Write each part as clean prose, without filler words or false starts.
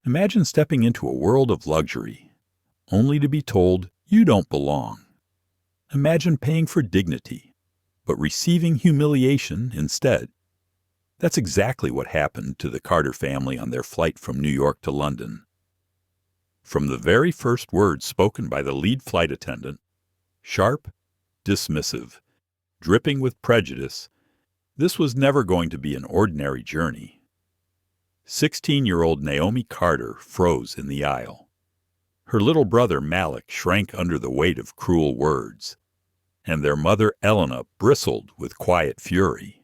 Imagine stepping into a world of luxury, only to be told you don't belong. Imagine paying for dignity, but receiving humiliation instead. That's exactly what happened to the Carter family on their flight from New York to London. From the very first words spoken by the lead flight attendant, sharp, dismissive, dripping with prejudice, this was never going to be an ordinary journey. 16-year-old Naomi Carter froze in the aisle. Her little brother Malik shrank under the weight of cruel words, and their mother Elena bristled with quiet fury.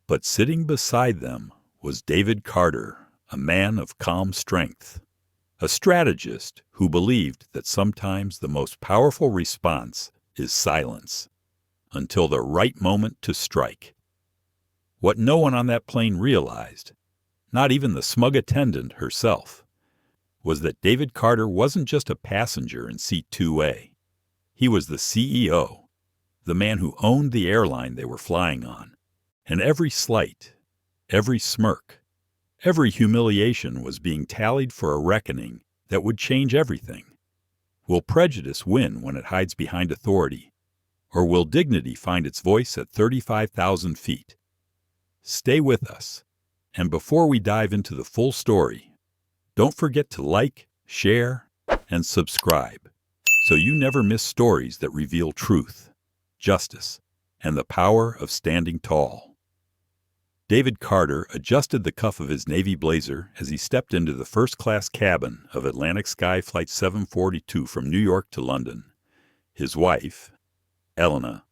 But sitting beside them was David Carter, a man of calm strength, a strategist who believed that sometimes the most powerful response is silence, until the right moment to strike. What no one on that plane realized, not even the smug attendant herself, was that David Carter wasn't just a passenger in seat 2A. He was the CEO, the man who owned the airline they were flying on, and every slight, every smirk, every humiliation was being tallied for a reckoning that would change everything. Will prejudice win when it hides behind authority, or will dignity find its voice at 35,000 feet? Stay with us, and before we dive into the full story, don't forget to like, share, and subscribe so you never miss stories that reveal truth, justice, and the power of standing tall. David Carter adjusted the cuff of his navy blazer as he stepped into the first-class cabin of Atlantic Sky Flight 742 from New York to London. His wife, Elena,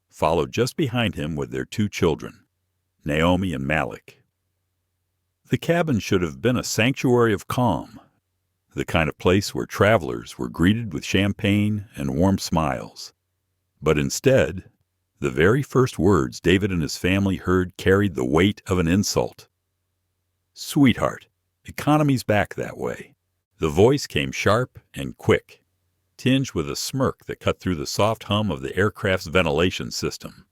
followed just behind him with their 2 children, Naomi and Malik. The cabin should have been a sanctuary of calm, the kind of place where travelers were greeted with champagne and warm smiles. But instead, the very first words David and his family heard carried the weight of an insult. "Sweetheart, economy's back that way." The voice came sharp and quick, tinged with a smirk that cut through the soft hum of the aircraft's ventilation system.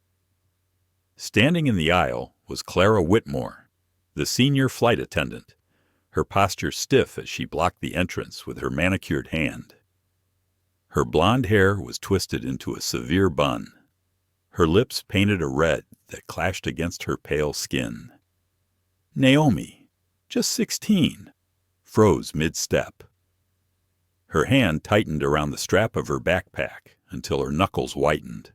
Standing in the aisle was Clara Whitmore, the senior flight attendant, her posture stiff as she blocked the entrance with her manicured hand. Her blonde hair was twisted into a severe bun. Her lips painted a red that clashed against her pale skin. Naomi, just 16, froze mid-step. Her hand tightened around the strap of her backpack until her knuckles whitened.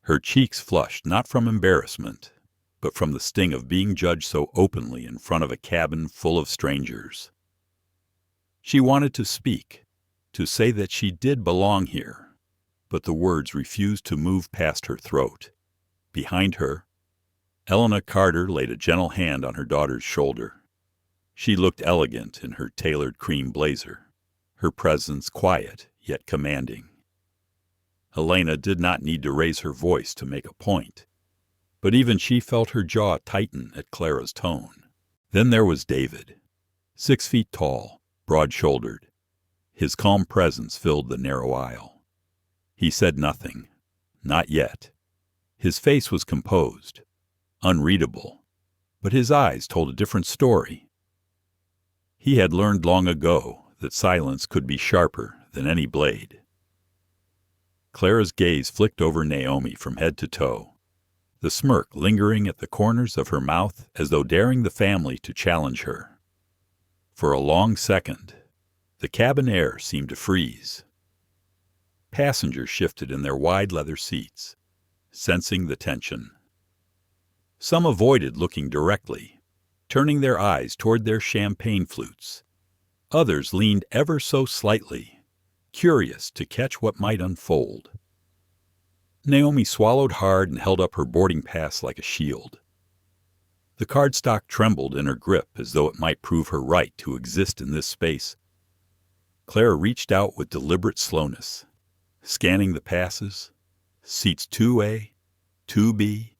Her cheeks flushed not from embarrassment, but from the sting of being judged so openly in front of a cabin full of strangers. She wanted to speak, to say that she did belong here, but the words refused to move past her throat. Behind her, Elena Carter laid a gentle hand on her daughter's shoulder. She looked elegant in her tailored cream blazer, her presence quiet yet commanding. Elena did not need to raise her voice to make a point, but even she felt her jaw tighten at Clara's tone. Then there was David, 6 feet tall, broad-shouldered. His calm presence filled the narrow aisle. He said nothing, not yet. His face was composed, unreadable, but his eyes told a different story. He had learned long ago that silence could be sharper than any blade. Clara's gaze flicked over Naomi from head to toe, the smirk lingering at the corners of her mouth as though daring the family to challenge her. For a long second, the cabin air seemed to freeze. Passengers shifted in their wide leather seats, sensing the tension. Some avoided looking directly, turning their eyes toward their champagne flutes. Others leaned ever so slightly, curious to catch what might unfold. Naomi swallowed hard and held up her boarding pass like a shield. The cardstock trembled in her grip as though it might prove her right to exist in this space. Clara reached out with deliberate slowness, scanning the passes, seats 2A, 2B,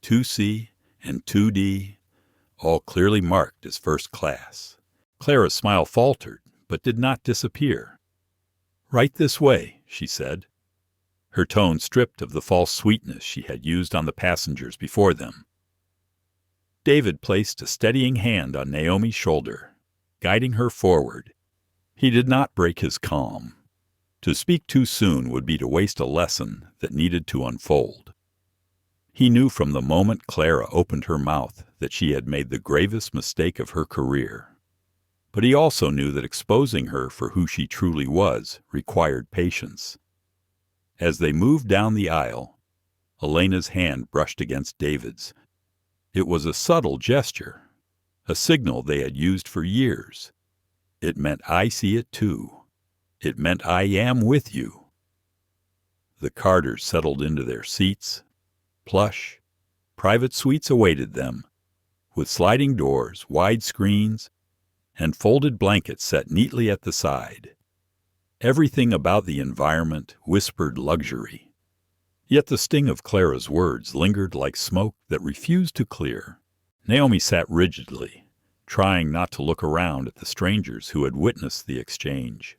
2C, and 2D, all clearly marked as first class. Clara's smile faltered, but did not disappear. "Right this way," she said, her tone stripped of the false sweetness she had used on the passengers before them. David placed a steadying hand on Naomi's shoulder. guiding her forward. He did not break his calm. To speak too soon would be to waste a lesson that needed to unfold. He knew from the moment Clara opened her mouth that she had made the gravest mistake of her career. But he also knew that exposing her for who she truly was required patience. As they moved down the aisle, Elena's hand brushed against David's. It was a subtle gesture, a signal they had used for years. It meant I see it too. It meant I am with you. The Carters settled into their seats. Plush, private suites awaited them, with sliding doors, wide screens, and folded blankets set neatly at the side. Everything about the environment whispered luxury. Yet the sting of Clara's words lingered like smoke that refused to clear. Naomi sat rigidly, trying not to look around at the strangers who had witnessed the exchange.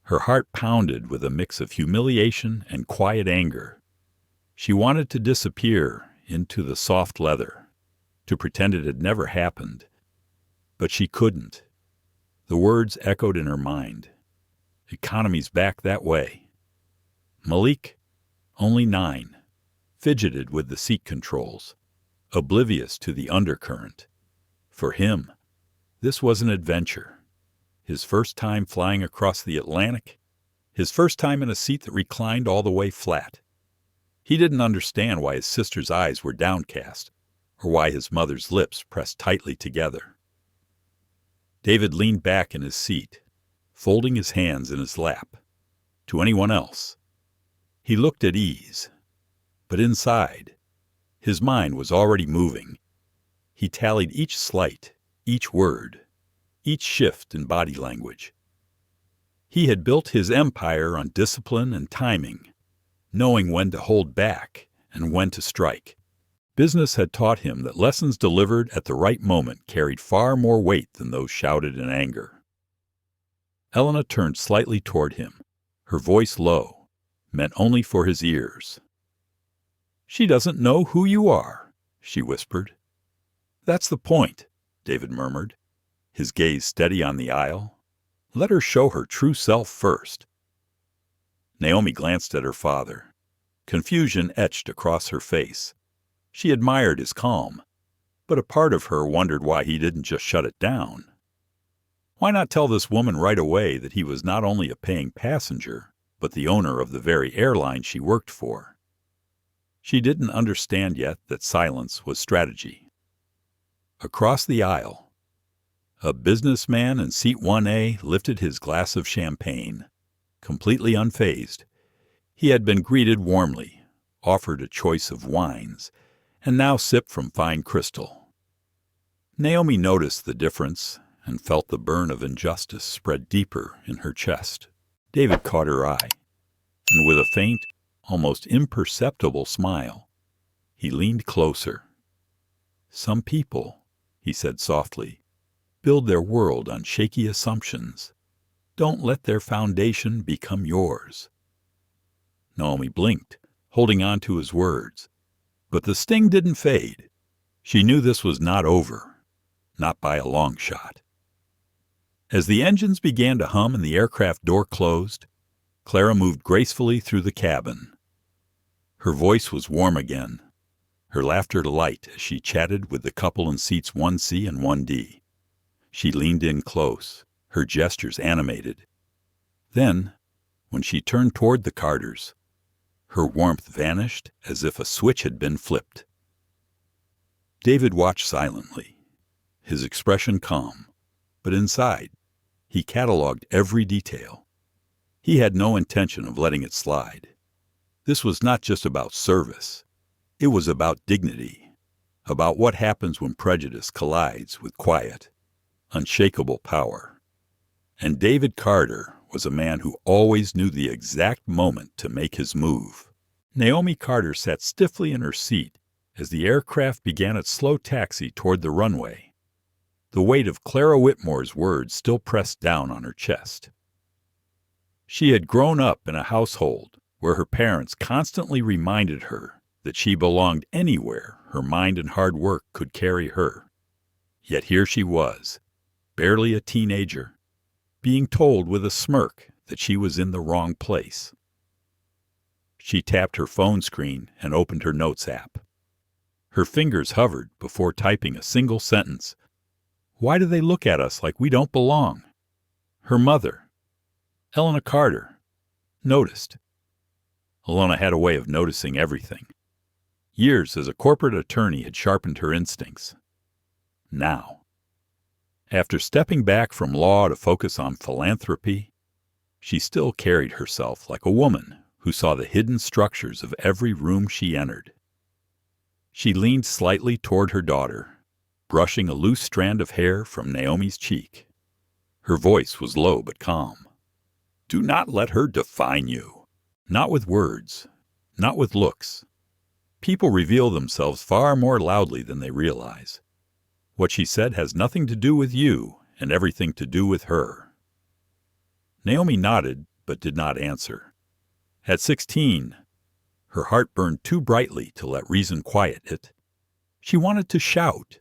Her heart pounded with a mix of humiliation and quiet anger. She wanted to disappear into the soft leather, to pretend it had never happened. But she couldn't. The words echoed in her mind. Economy's back that way. Malik, only 9, fidgeted with the seat controls, oblivious to the undercurrent. For him, this was an adventure. His first time flying across the Atlantic, his first time in a seat that reclined all the way flat. He didn't understand why his sister's eyes were downcast, or why his mother's lips pressed tightly together. David leaned back in his seat, folding his hands in his lap. To anyone else, he looked at ease. But inside, his mind was already moving. He tallied each slight, each word, each shift in body language. He had built his empire on discipline and timing, knowing when to hold back and when to strike. Business had taught him that lessons delivered at the right moment carried far more weight than those shouted in anger. Elena turned slightly toward him, her voice low, meant only for his ears. "She doesn't know who you are," she whispered. "That's the point," David murmured, his gaze steady on the aisle. "Let her show her true self first." Naomi glanced at her father. Confusion etched across her face. She admired his calm, but a part of her wondered why he didn't just shut it down. Why not tell this woman right away that he was not only a paying passenger, but the owner of the very airline she worked for? She didn't understand yet that silence was strategy. Across the aisle, a businessman in seat 1A lifted his glass of champagne. Completely unfazed, he had been greeted warmly, offered a choice of wines, and now sipped from fine crystal. Naomi noticed the difference and felt the burn of injustice spread deeper in her chest. David caught her eye, and with a faint, almost imperceptible smile, he leaned closer. "Some people," he said softly, "build their world on shaky assumptions. Don't let their foundation become yours." Naomi blinked, holding on to his words. But the sting didn't fade. She knew this was not over, not by a long shot. As the engines began to hum and the aircraft door closed, Clara moved gracefully through the cabin. Her voice was warm again, her laughter light as she chatted with the couple in seats 1C and 1D. She leaned in close, her gestures animated. Then, when she turned toward the Carters, her warmth vanished as if a switch had been flipped. David watched silently, his expression calm, but inside, he catalogued every detail. He had no intention of letting it slide. This was not just about service. It was about dignity, about what happens when prejudice collides with quiet, unshakable power. And David Carter was a man who always knew the exact moment to make his move. Naomi Carter sat stiffly in her seat as the aircraft began its slow taxi toward the runway. The weight of Clara Whitmore's words still pressed down on her chest. She had grown up in a household where her parents constantly reminded her that she belonged anywhere her mind and hard work could carry her. Yet here she was, barely a teenager, being told with a smirk that she was in the wrong place. She tapped her phone screen and opened her notes app. Her fingers hovered before typing a single sentence. Why do they look at us like we don't belong? Her mother, Elena Carter, noticed. Alona had a way of noticing everything. Years as a corporate attorney had sharpened her instincts. Now, after stepping back from law to focus on philanthropy, she still carried herself like a woman who saw the hidden structures of every room she entered. She leaned slightly toward her daughter, brushing a loose strand of hair from Naomi's cheek. Her voice was low but calm. Do not let her define you. Not with words, not with looks. People reveal themselves far more loudly than they realize. What she said has nothing to do with you and everything to do with her. Naomi nodded but did not answer. At 16, her heart burned too brightly to let reason quiet it. She wanted to shout,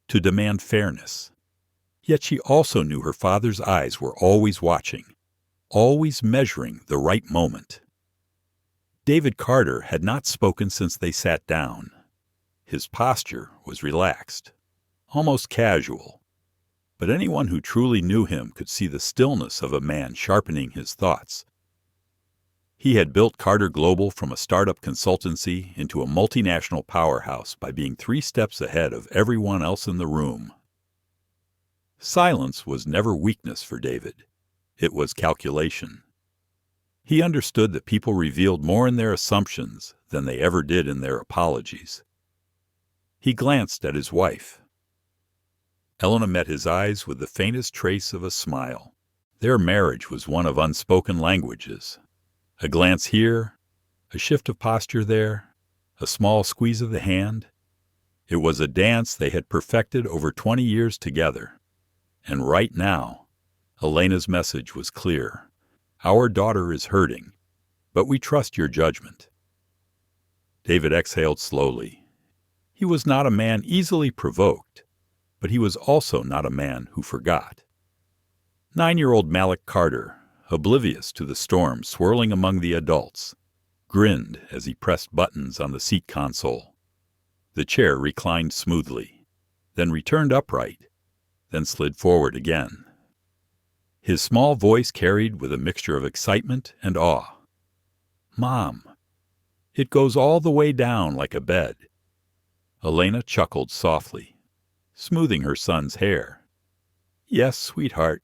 to demand fairness. Yet she also knew her father's eyes were always watching, always measuring the right moment. David Carter had not spoken since they sat down. His posture was relaxed, almost casual, but anyone who truly knew him could see the stillness of a man sharpening his thoughts. He had built Carter Global from a startup consultancy into a multinational powerhouse by being 3 steps ahead of everyone else in the room. Silence was never weakness for David. It was calculation. He understood that people revealed more in their assumptions than they ever did in their apologies. He glanced at his wife. Elena met his eyes with the faintest trace of a smile. Their marriage was one of unspoken languages. A glance here, a shift of posture there, a small squeeze of the hand. It was a dance they had perfected over 20 years together. And right now, Elena's message was clear. Our daughter is hurting, but we trust your judgment. David exhaled slowly. He was not a man easily provoked, but he was also not a man who forgot. 9-year-old Malik Carter, oblivious to the storm swirling among the adults, grinned as he pressed buttons on the seat console. The chair reclined smoothly, then returned upright, then slid forward again. His small voice carried with a mixture of excitement and awe. Mom, it goes all the way down like a bed. Elena chuckled softly, smoothing her son's hair. Yes, sweetheart,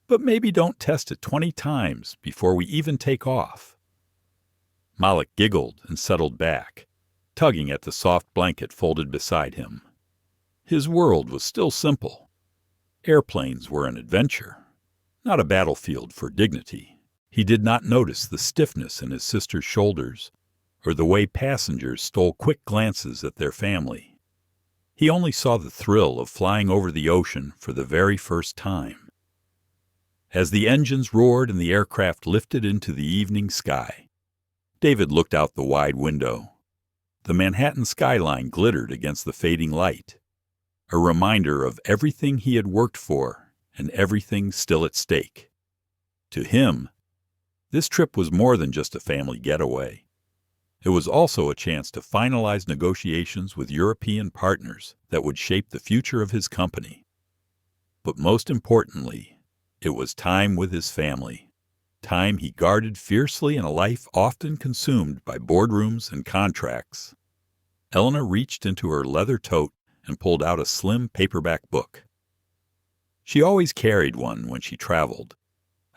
but maybe don't test it 20 times before we even take off. Malik giggled and settled back, tugging at the soft blanket folded beside him. His world was still simple. Airplanes were an adventure, not a battlefield for dignity. He did not notice the stiffness in his sister's shoulders or the way passengers stole quick glances at their family. He only saw the thrill of flying over the ocean for the very first time. As the engines roared and the aircraft lifted into the evening sky, David looked out the wide window. The Manhattan skyline glittered against the fading light, a reminder of everything he had worked for and everything still at stake. To him, this trip was more than just a family getaway. It was also a chance to finalize negotiations with European partners that would shape the future of his company. But most importantly, it was time with his family, time he guarded fiercely in a life often consumed by boardrooms and contracts. Elena reached into her leather tote and pulled out a slim paperback book. She always carried one when she traveled,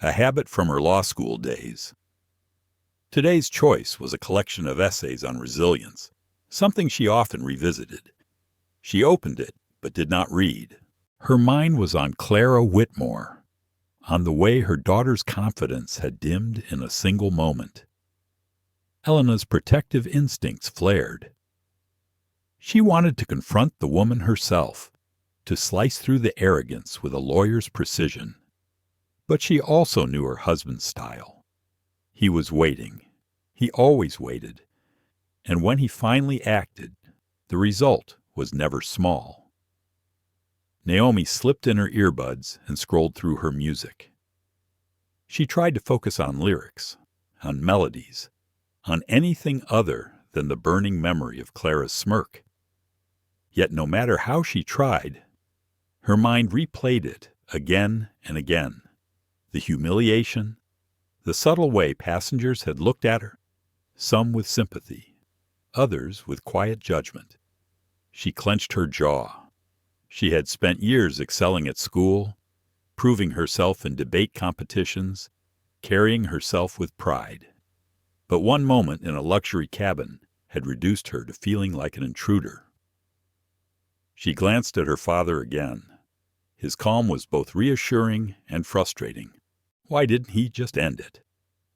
a habit from her law school days. Today's choice was a collection of essays on resilience, something she often revisited. She opened it, but did not read. Her mind was on Clara Whitmore, on the way her daughter's confidence had dimmed in a single moment. Elena's protective instincts flared. She wanted to confront the woman herself, to slice through the arrogance with a lawyer's precision. But she also knew her husband's style. He was waiting. He always waited. And when he finally acted, the result was never small. Naomi slipped in her earbuds and scrolled through her music. She tried to focus on lyrics, on melodies, on anything other than the burning memory of Clara's smirk. Yet no matter how she tried, her mind replayed it again and again. The humiliation, the subtle way passengers had looked at her, some with sympathy, others with quiet judgment. She clenched her jaw. She had spent years excelling at school, proving herself in debate competitions, carrying herself with pride. But one moment in a luxury cabin had reduced her to feeling like an intruder. She glanced at her father again. His calm was both reassuring and frustrating. Why didn't he just end it?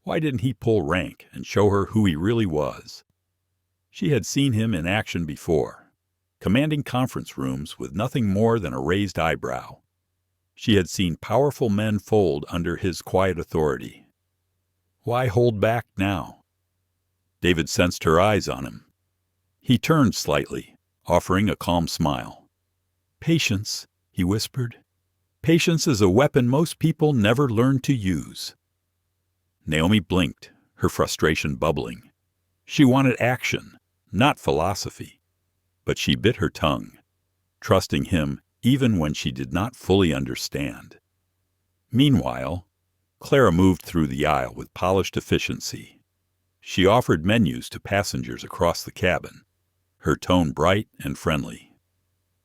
Why didn't he pull rank and show her who he really was? She had seen him in action before, commanding conference rooms with nothing more than a raised eyebrow. She had seen powerful men fold under his quiet authority. Why hold back now? David sensed her eyes on him. He turned slightly, offering a calm smile. "Patience," he whispered. "Patience is a weapon most people never learn to use." Naomi blinked, her frustration bubbling. She wanted action, not philosophy. But she bit her tongue, trusting him even when she did not fully understand. Meanwhile, Clara moved through the aisle with polished efficiency. She offered menus to passengers across the cabin, her tone bright and friendly.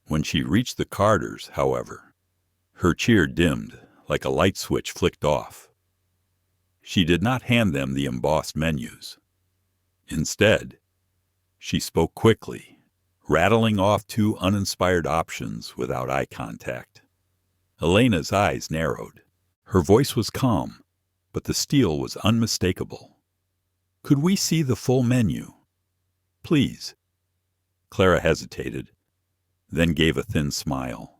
When she reached the Carters, however, her cheer dimmed like a light switch flicked off. She did not hand them the embossed menus. Instead, she spoke quickly, rattling off 2 uninspired options without eye contact. Elena's eyes narrowed. Her voice was calm, but the steel was unmistakable. "Could we see the full menu? Please." Clara hesitated, then gave a thin smile.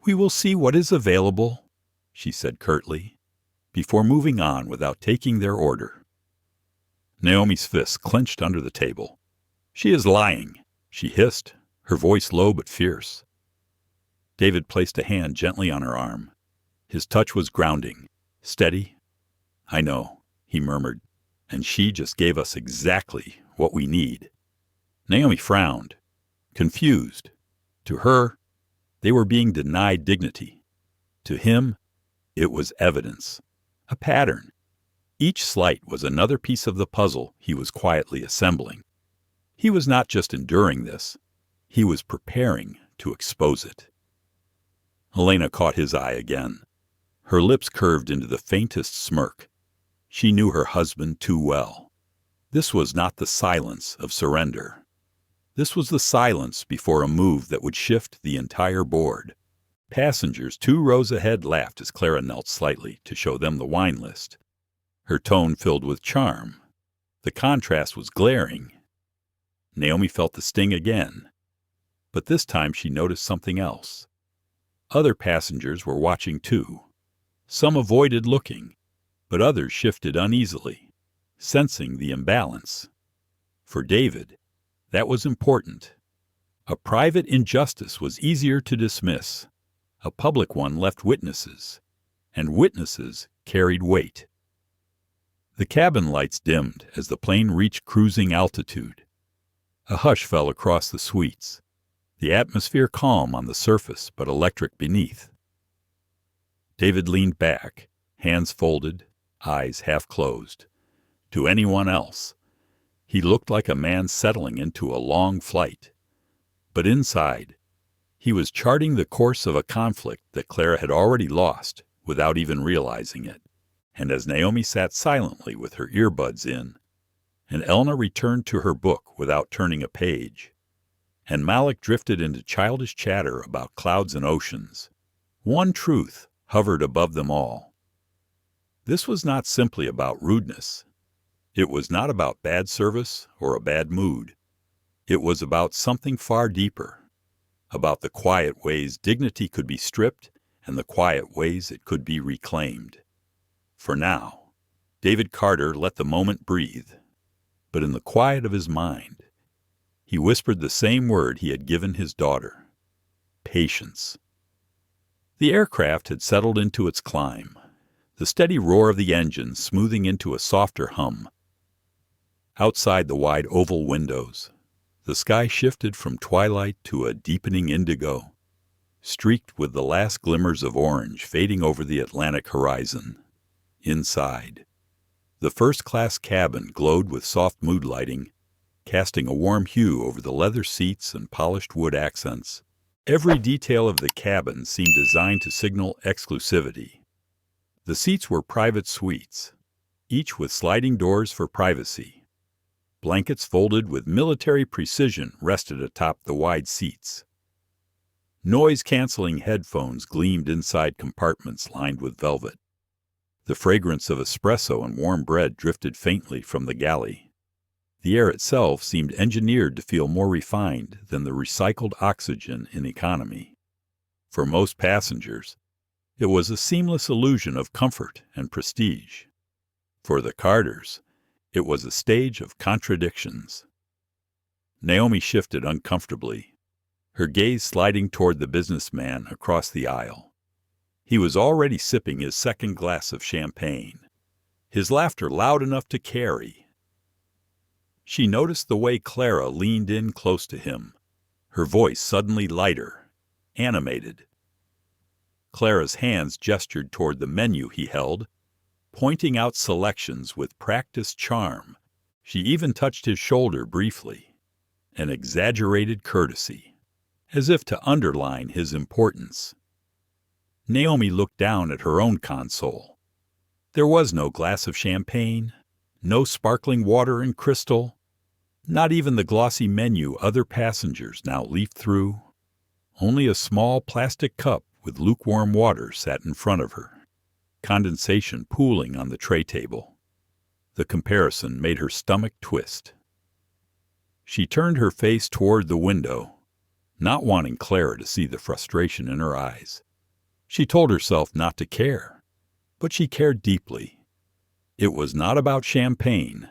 "We will see what is available," she said curtly, before moving on without taking their order. Naomi's fists clenched under the table. "She is lying," she hissed, her voice low but fierce. David placed a hand gently on her arm. His touch was grounding, steady. "I know," he murmured, "and she just gave us exactly what we need." Naomi frowned, confused. To her, they were being denied dignity. To him, it was evidence, a pattern. Each slight was another piece of the puzzle he was quietly assembling. He was not just enduring this, he was preparing to expose it. Elena caught his eye again. Her lips curved into the faintest smirk. She knew her husband too well. This was not the silence of surrender. This was the silence before a move that would shift the entire board. Passengers 2 rows ahead laughed as Clara knelt slightly to show them the wine list. Her tone filled with charm. The contrast was glaring. Naomi felt the sting again, but this time she noticed something else. Other passengers were watching too. Some avoided looking, but others shifted uneasily, sensing the imbalance. For David, that was important. A private injustice was easier to dismiss. A public one left witnesses, and witnesses carried weight. The cabin lights dimmed as the plane reached cruising altitude. A hush fell across the suites, the atmosphere calm on the surface but electric beneath. David leaned back, hands folded, eyes half closed. To anyone else, he looked like a man settling into a long flight. But inside, he was charting the course of a conflict that Clara had already lost without even realizing it. And as Naomi sat silently with her earbuds in, and Elna returned to her book without turning a page, and Malik drifted into childish chatter about clouds and oceans, one truth hovered above them all. This was not simply about rudeness. It was not about bad service or a bad mood. It was about something far deeper, about the quiet ways dignity could be stripped and the quiet ways it could be reclaimed. For now, David Carter let the moment breathe, but in the quiet of his mind, he whispered the same word he had given his daughter: patience. The aircraft had settled into its climb, the steady roar of the engine smoothing into a softer hum. Outside the wide oval windows, the sky shifted from twilight to a deepening indigo, streaked with the last glimmers of orange fading over the Atlantic horizon. Inside, the first-class cabin glowed with soft mood lighting, casting a warm hue over the leather seats and polished wood accents. Every detail of the cabin seemed designed to signal exclusivity. The seats were private suites, each with sliding doors for privacy. Blankets folded with military precision rested atop the wide seats. Noise-canceling headphones gleamed inside compartments lined with velvet. The fragrance of espresso and warm bread drifted faintly from the galley. The air itself seemed engineered to feel more refined than the recycled oxygen in economy. For most passengers, it was a seamless illusion of comfort and prestige. For the Carters, it was a stage of contradictions. Naomi shifted uncomfortably, her gaze sliding toward the businessman across the aisle. He was already sipping his second glass of champagne, his laughter loud enough to carry. She noticed the way Clara leaned in close to him, her voice suddenly lighter, animated. Clara's hands gestured toward the menu he held, pointing out selections with practiced charm. She even touched his shoulder briefly, an exaggerated courtesy, as if to underline his importance. Naomi looked down at her own console. There was no glass of champagne, no sparkling water and crystal, not even the glossy menu other passengers now leafed through. Only a small plastic cup with lukewarm water sat in front of her, condensation pooling on the tray table. The comparison made her stomach twist. She turned her face toward the window, not wanting Clara to see the frustration in her eyes. She told herself not to care, but she cared deeply. It was not about champagne.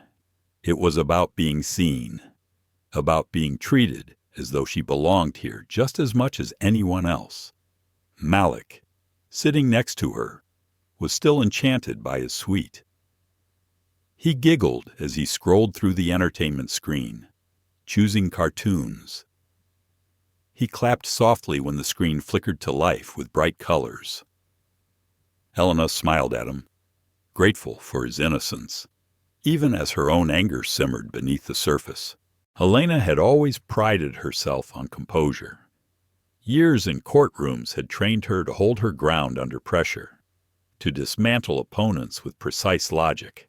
It was about being seen, about being treated as though she belonged here just as much as anyone else. Malik, sitting next to her, was still enchanted by his suite. He giggled as he scrolled through the entertainment screen, choosing cartoons. He clapped softly when the screen flickered to life with bright colors. Helena smiled at him, grateful for his innocence, even as her own anger simmered beneath the surface. Helena had always prided herself on composure. Years in courtrooms had trained her to hold her ground under pressure, to dismantle opponents with precise logic.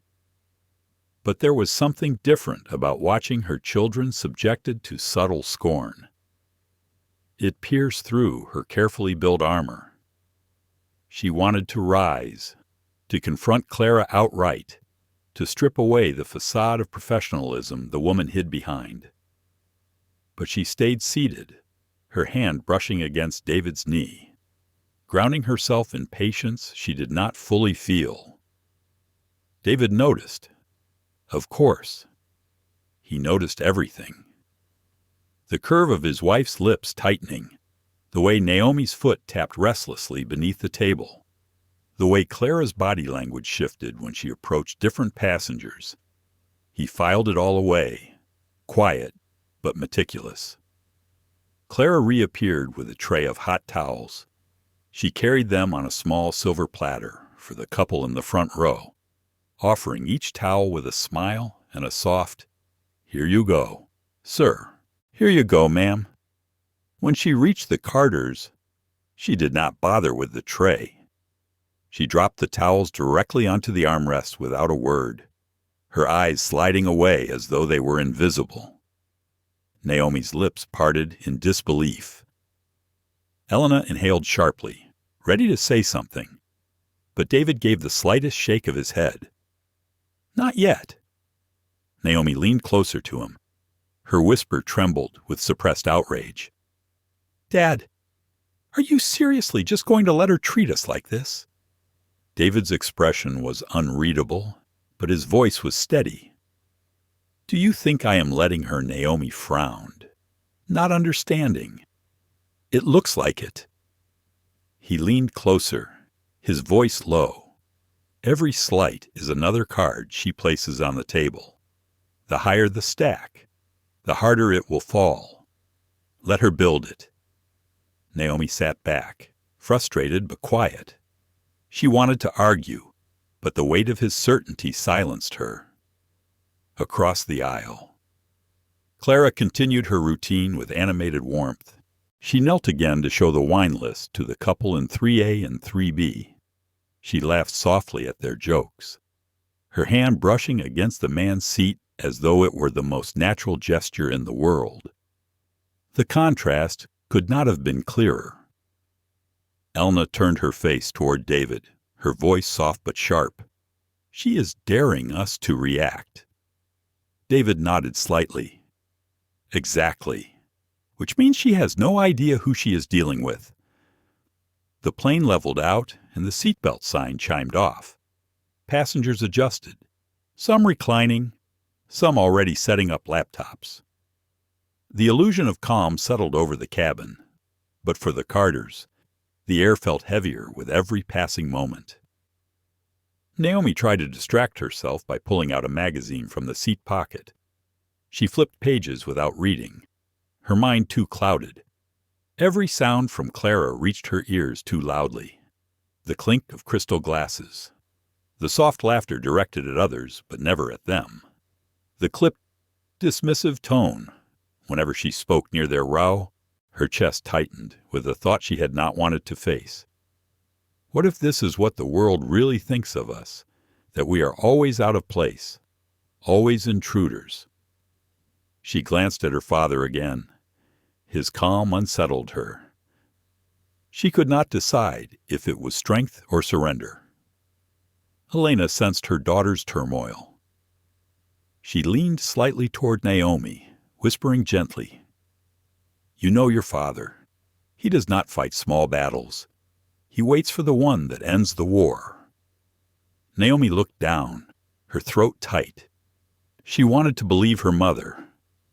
But there was something different about watching her children subjected to subtle scorn. It pierced through her carefully built armor. She wanted to rise, to confront Clara outright, to strip away the facade of professionalism the woman hid behind. But she stayed seated, her hand brushing against David's knee, grounding herself in patience she did not fully feel. David noticed. Of course. He noticed everything. The curve of his wife's lips tightening, the way Naomi's foot tapped restlessly beneath the table, the way Clara's body language shifted when she approached different passengers. He filed it all away, quiet but meticulous. Clara reappeared with a tray of hot towels. She carried them on a small silver platter for the couple in the front row, offering each towel with a smile and a soft, "Here you go, sir. Here you go, ma'am." When she reached the Carters, she did not bother with the tray. She dropped the towels directly onto the armrest without a word, her eyes sliding away as though they were invisible. Naomi's lips parted in disbelief. Helena inhaled sharply, ready to say something, but David gave the slightest shake of his head. "Not yet." Naomi leaned closer to him. Her whisper trembled with suppressed outrage. "Dad, are you seriously just going to let her treat us like this?" David's expression was unreadable, but his voice was steady. "Do you think I am letting her?" Naomi frowned, not understanding. "It looks like it." He leaned closer, his voice low. Every slight is another card she places on the table. The higher the stack, the harder it will fall. Let her build it. Naomi sat back, frustrated but quiet. She wanted to argue, but the weight of his certainty silenced her. Across the aisle, Clara continued her routine with animated warmth. She knelt again to show the wine list to the couple in 3A and 3B. She laughed softly at their jokes, her hand brushing against the man's seat as though it were the most natural gesture in the world. The contrast could not have been clearer. Elna turned her face toward David, her voice soft but sharp. She is daring us to react. David nodded slightly. Exactly. Which means she has no idea who she is dealing with. The plane leveled out and the seatbelt sign chimed off. Passengers adjusted, some reclining, some already setting up laptops. The illusion of calm settled over the cabin, but for the Carters, the air felt heavier with every passing moment. Naomi tried to distract herself by pulling out a magazine from the seat pocket. She flipped pages without reading, her mind too clouded. Every sound from Clara reached her ears too loudly. The clink of crystal glasses, the soft laughter directed at others but never at them, the clipped, dismissive tone. Whenever she spoke near their row, her chest tightened with a thought she had not wanted to face. What if this is what the world really thinks of us, that we are always out of place, always intruders? She glanced at her father again. His calm unsettled her. She could not decide if it was strength or surrender. Elena sensed her daughter's turmoil. She leaned slightly toward Naomi, whispering gently, "You know your father. He does not fight small battles. He waits for the one that ends the war." Naomi looked down, her throat tight. She wanted to believe her mother,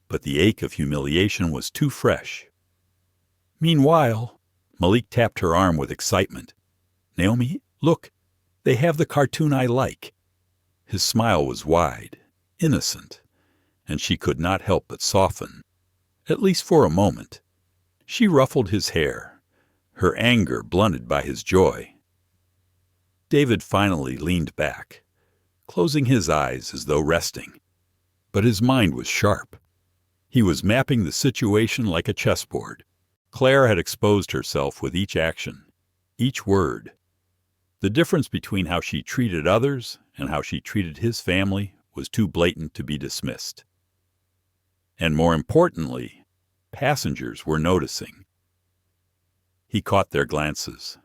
but the ache of humiliation was too fresh. Meanwhile, Malik tapped her arm with excitement. "Naomi, look, they have the cartoon I like." His smile was wide, innocent, and she could not help but soften, at least for a moment. She ruffled his hair, her anger blunted by his joy. David finally leaned back, closing his eyes as though resting, but his mind was sharp. He was mapping the situation like a chessboard. Claire had exposed herself with each action, each word. The difference between how she treated others and how she treated his family was too blatant to be dismissed. And more importantly, passengers were noticing. He caught their glances,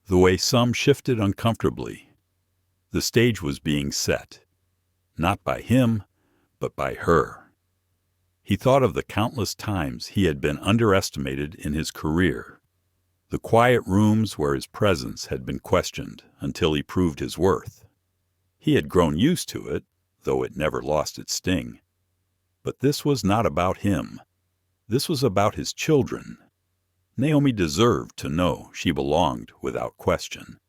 the way some shifted uncomfortably. The stage was being set, not by him, but by her. He thought of the countless times he had been underestimated in his career, the quiet rooms where his presence had been questioned until he proved his worth. He had grown used to it, though it never lost its sting. But this was not about him. This was about his children. Naomi deserved to know she belonged without question.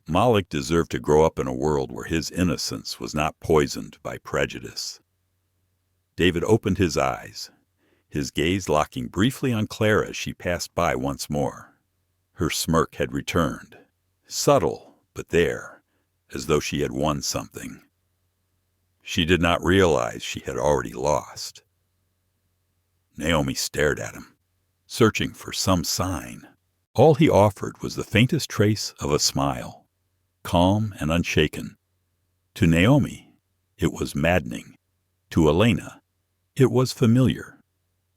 Malik deserved to grow up in a world where his innocence was not poisoned by prejudice. David opened his eyes, his gaze locking briefly on Clara as she passed by once more. Her smirk had returned, subtle but there, as though she had won something. She did not realize she had already lost. Naomi stared at him, searching for some sign. All he offered was the faintest trace of a smile, calm and unshaken. To Naomi, it was maddening. To Elena, it was familiar.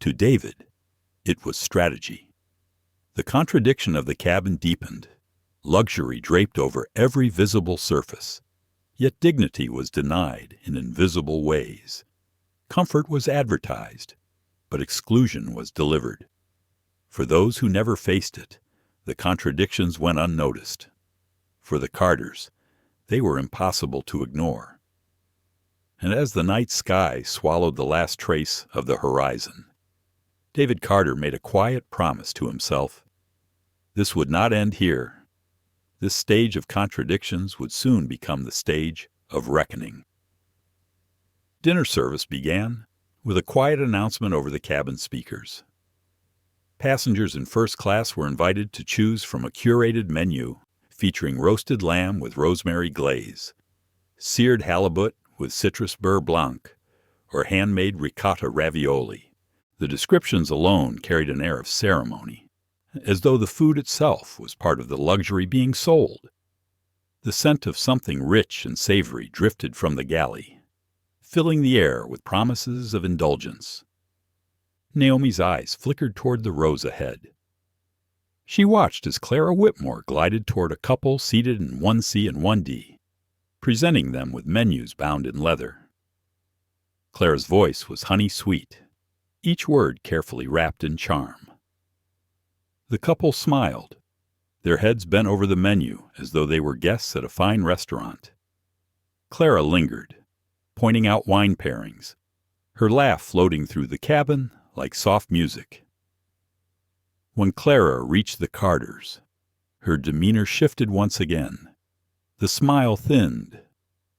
To David, it was strategy. The contradiction of the cabin deepened. Luxury draped over every visible surface, yet dignity was denied in invisible ways. Comfort was advertised, but exclusion was delivered. For those who never faced it, the contradictions went unnoticed. For the Carters, they were impossible to ignore. And as the night sky swallowed the last trace of the horizon, David Carter made a quiet promise to himself. This would not end here. This stage of contradictions would soon become the stage of reckoning. Dinner service began with a quiet announcement over the cabin speakers. Passengers in first class were invited to choose from a curated menu featuring roasted lamb with rosemary glaze, seared halibut with citrus beurre blanc, or handmade ricotta ravioli. The descriptions alone carried an air of ceremony, as though the food itself was part of the luxury being sold. The scent of something rich and savory drifted from the galley, filling the air with promises of indulgence. Naomi's eyes flickered toward the rows ahead. She watched as Clara Whitmore glided toward a couple seated in 1C and 1D, presenting them with menus bound in leather. Clara's voice was honey-sweet, each word carefully wrapped in charm. The couple smiled, their heads bent over the menu as though they were guests at a fine restaurant. Clara lingered, pointing out wine pairings, her laugh floating through the cabin like soft music. When Clara reached the Carters, her demeanor shifted once again. The smile thinned,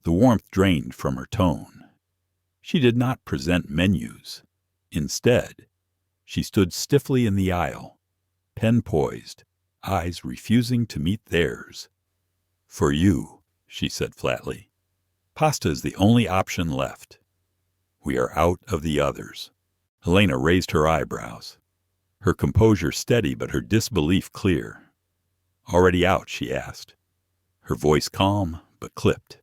the warmth drained from her tone. She did not present menus. Instead, she stood stiffly in the aisle, pen poised, eyes refusing to meet theirs. "For you," she said flatly. "Pasta is the only option left. We are out of the others." Helena raised her eyebrows, her composure steady but her disbelief clear. "Already out?" she asked, her voice calm but clipped.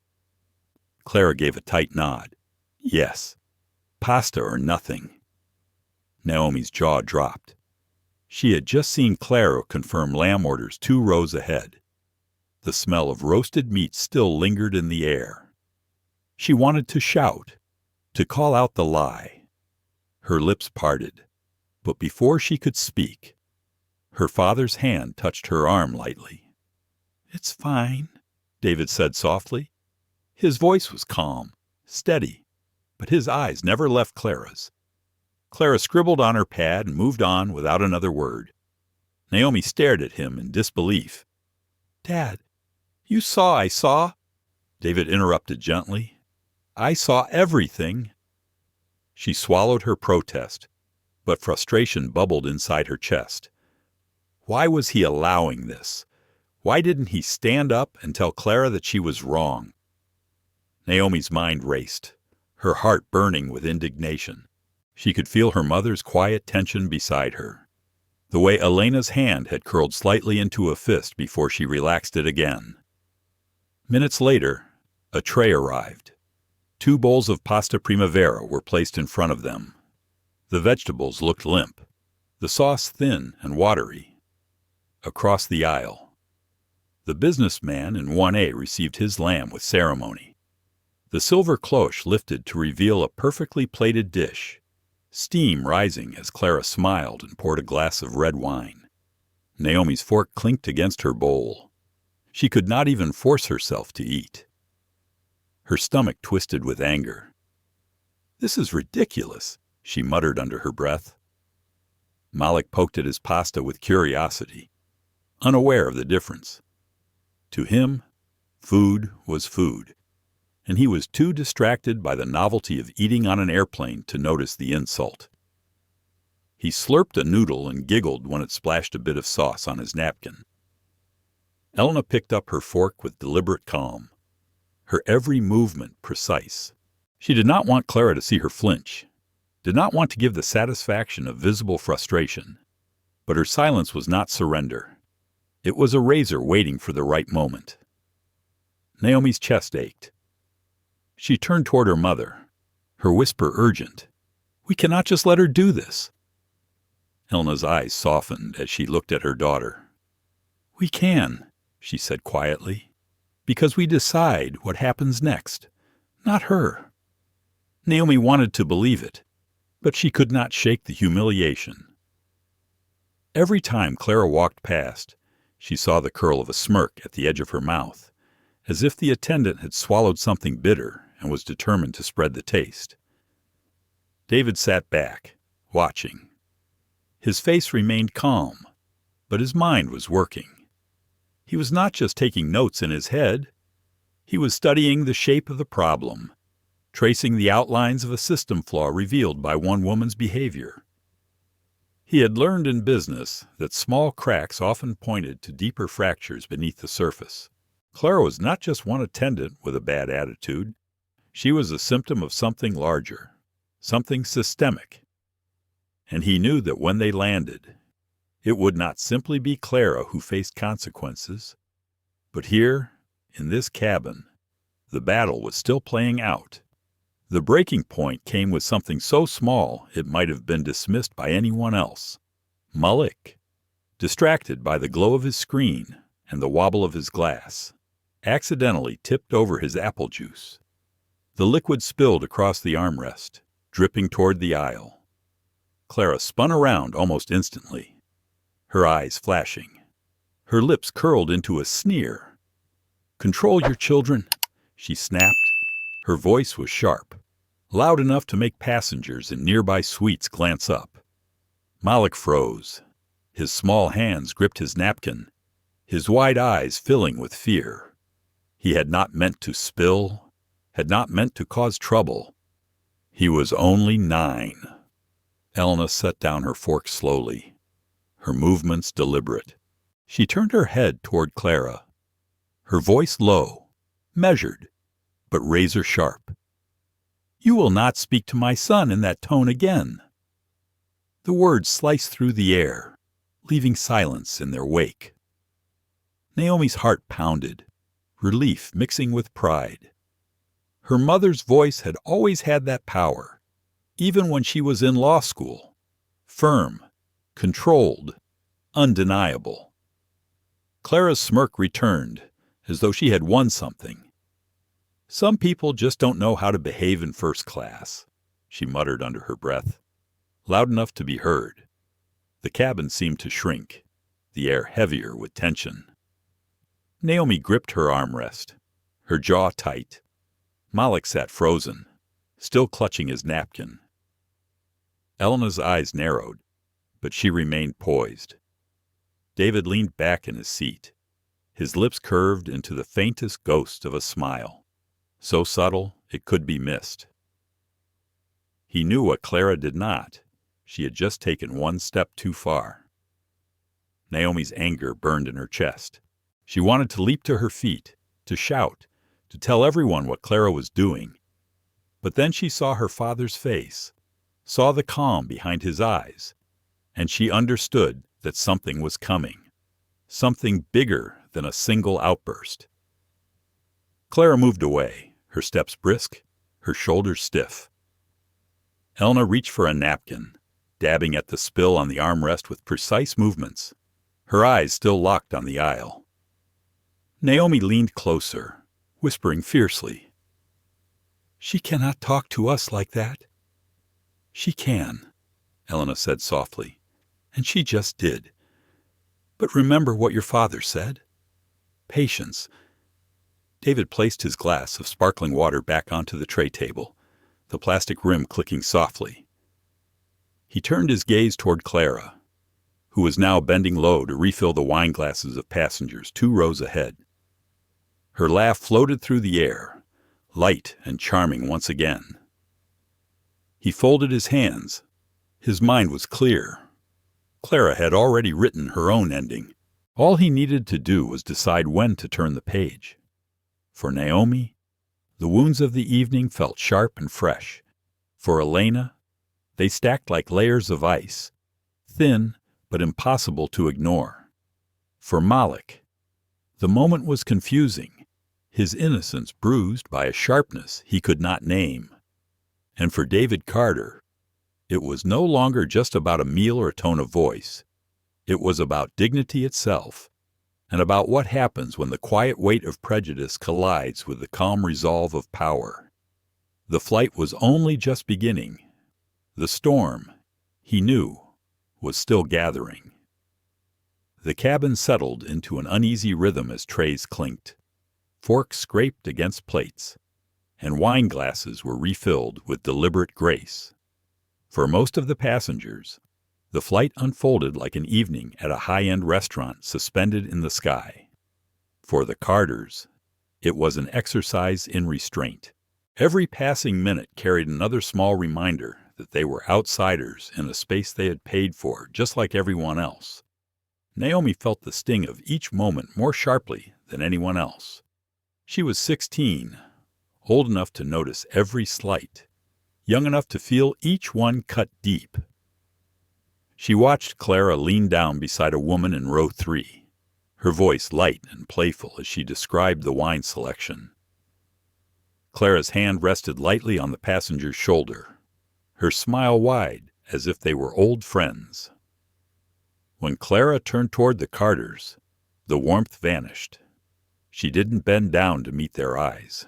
Clara gave a tight nod. "Yes. Pasta or nothing." Naomi's jaw dropped. She had just seen Clara confirm lamb orders 2 rows ahead. The smell of roasted meat still lingered in the air. She wanted to shout, to call out the lie. Her lips parted, but before she could speak, her father's hand touched her arm lightly. "It's fine," David said softly. His voice was calm, steady, but his eyes never left Clara's. Clara scribbled on her pad and moved on without another word. Naomi stared at him in disbelief. "Dad, you saw I saw—" David interrupted gently. "I saw everything." She swallowed her protest, but frustration bubbled inside her chest. Why was he allowing this? Why didn't he stand up and tell Clara that she was wrong? Naomi's mind raced, her heart burning with indignation. She could feel her mother's quiet tension beside her, the way Elena's hand had curled slightly into a fist before she relaxed it again. Minutes later, a tray arrived. 2 bowls of pasta primavera were placed in front of them. The vegetables looked limp, the sauce thin and watery. Across the aisle, the businessman in 1A received his lamb with ceremony. The silver cloche lifted to reveal a perfectly plated dish, steam rising as Clara smiled and poured a glass of red wine. Naomi's fork clinked against her bowl. She could not even force herself to eat. Her stomach twisted with anger. "This is ridiculous," she muttered under her breath. Malik poked at his pasta with curiosity, unaware of the difference. To him, food was food, and he was too distracted by the novelty of eating on an airplane to notice the insult. He slurped a noodle and giggled when it splashed a bit of sauce on his napkin. Elena picked up her fork with deliberate calm, her every movement precise. She did not want Clara to see her flinch, did not want to give the satisfaction of visible frustration. But her silence was not surrender. It was a razor waiting for the right moment. Naomi's chest ached. She turned toward her mother, her whisper urgent. "We cannot just let her do this." Elena's eyes softened as she looked at her daughter. "We can," she said quietly, "because we decide what happens next, not her." Naomi wanted to believe it, but she could not shake the humiliation. Every time Clara walked past, she saw the curl of a smirk at the edge of her mouth, as if the attendant had swallowed something bitter and was determined to spread the taste. David sat back, watching. His face remained calm, but his mind was working. He was not just taking notes in his head. He was studying the shape of the problem, tracing the outlines of a system flaw revealed by one woman's behavior. He had learned in business that small cracks often pointed to deeper fractures beneath the surface. Clara was not just one attendant with a bad attitude. She was a symptom of something larger, something systemic. And he knew that when they landed, it would not simply be Clara who faced consequences, but here, in this cabin, the battle was still playing out. The breaking point came with something so small it might have been dismissed by anyone else. Malik, distracted by the glow of his screen and the wobble of his glass, accidentally tipped over his apple juice. The liquid spilled across the armrest, dripping toward the aisle. Clara spun around almost instantly, her eyes flashing. Her lips curled into a sneer. "Control your children," she snapped. Her voice was sharp, loud enough to make passengers in nearby suites glance up. Malik froze. His small hands gripped his napkin, his wide eyes filling with fear. He had not meant to spill, had not meant to cause trouble. He was only 9. Elena set down her fork slowly, her movements deliberate. She turned her head toward Clara, her voice low, measured, but razor sharp. "You will not speak to my son in that tone again." The words sliced through the air, leaving silence in their wake. Naomi's heart pounded, relief mixing with pride. Her mother's voice had always had that power, even when she was in law school. Firm, controlled, undeniable. Clara's smirk returned, as though she had won something. "Some people just don't know how to behave in first class," she muttered under her breath, loud enough to be heard. The cabin seemed to shrink, the air heavier with tension. Naomi gripped her armrest, her jaw tight. Malik sat frozen, still clutching his napkin. Elena's eyes narrowed, but she remained poised. David leaned back in his seat, his lips curved into the faintest ghost of a smile, so subtle it could be missed. He knew what Clara did not. She had just taken one step too far. Naomi's anger burned in her chest. She wanted to leap to her feet, to shout, to tell everyone what Clara was doing. But then she saw her father's face, saw the calm behind his eyes, and she understood that something was coming, something bigger than a single outburst. Clara moved away, her steps brisk, her shoulders stiff. Elena reached for a napkin, dabbing at the spill on the armrest with precise movements, her eyes still locked on the aisle. Naomi leaned closer, whispering fiercely, "She cannot talk to us like that." "She can," Elena said softly, "and she just did. But remember what your father said. Patience." David placed his glass of sparkling water back onto the tray table, the plastic rim clicking softly. He turned his gaze toward Clara, who was now bending low to refill the wine glasses of passengers 2 rows ahead. Her laugh floated through the air, light and charming once again. He folded his hands. His mind was clear. Clara had already written her own ending. All he needed to do was decide when to turn the page. For Naomi, the wounds of the evening felt sharp and fresh. For Elena, they stacked like layers of ice, thin but impossible to ignore. For Malik, the moment was confusing, his innocence bruised by a sharpness he could not name. And for David Carter, it was no longer just about a meal or a tone of voice. It was about dignity itself, and about what happens when the quiet weight of prejudice collides with the calm resolve of power. The flight was only just beginning. The storm, he knew, was still gathering. The cabin settled into an uneasy rhythm as trays clinked. Forks scraped against plates, and wine glasses were refilled with deliberate grace. For most of the passengers, The flight unfolded like an evening at a high-end restaurant suspended in the sky. For the Carters, it was an exercise in restraint. Every passing minute carried another small reminder that they were outsiders in a space they had paid for just like everyone else. Naomi felt the sting of each moment more sharply than anyone else. She was 16, old enough to notice every slight, young enough to feel each one cut deep. She watched Clara lean down beside a woman in row 3, her voice light and playful as she described the wine selection. Clara's hand rested lightly on the passenger's shoulder, her smile wide as if they were old friends. When Clara turned toward the Carters, the warmth vanished. She didn't bend down to meet their eyes.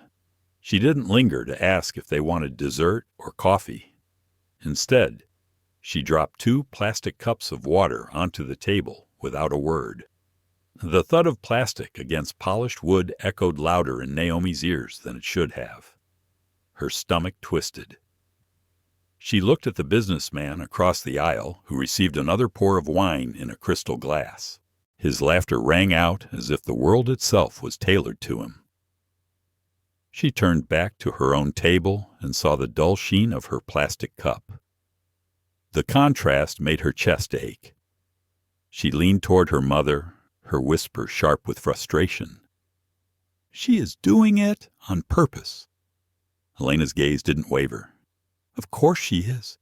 She didn't linger to ask if they wanted dessert or coffee. Instead, she dropped 2 plastic cups of water onto the table without a word. The thud of plastic against polished wood echoed louder in Naomi's ears than it should have. Her stomach twisted. She looked at the businessman across the aisle who received another pour of wine in a crystal glass. His laughter rang out as if the world itself was tailored to him. She turned back to her own table and saw the dull sheen of her plastic cup. The contrast made her chest ache. She leaned toward her mother, her whisper sharp with frustration. "She is doing it on purpose." Elena's gaze didn't waver. "Of course she is.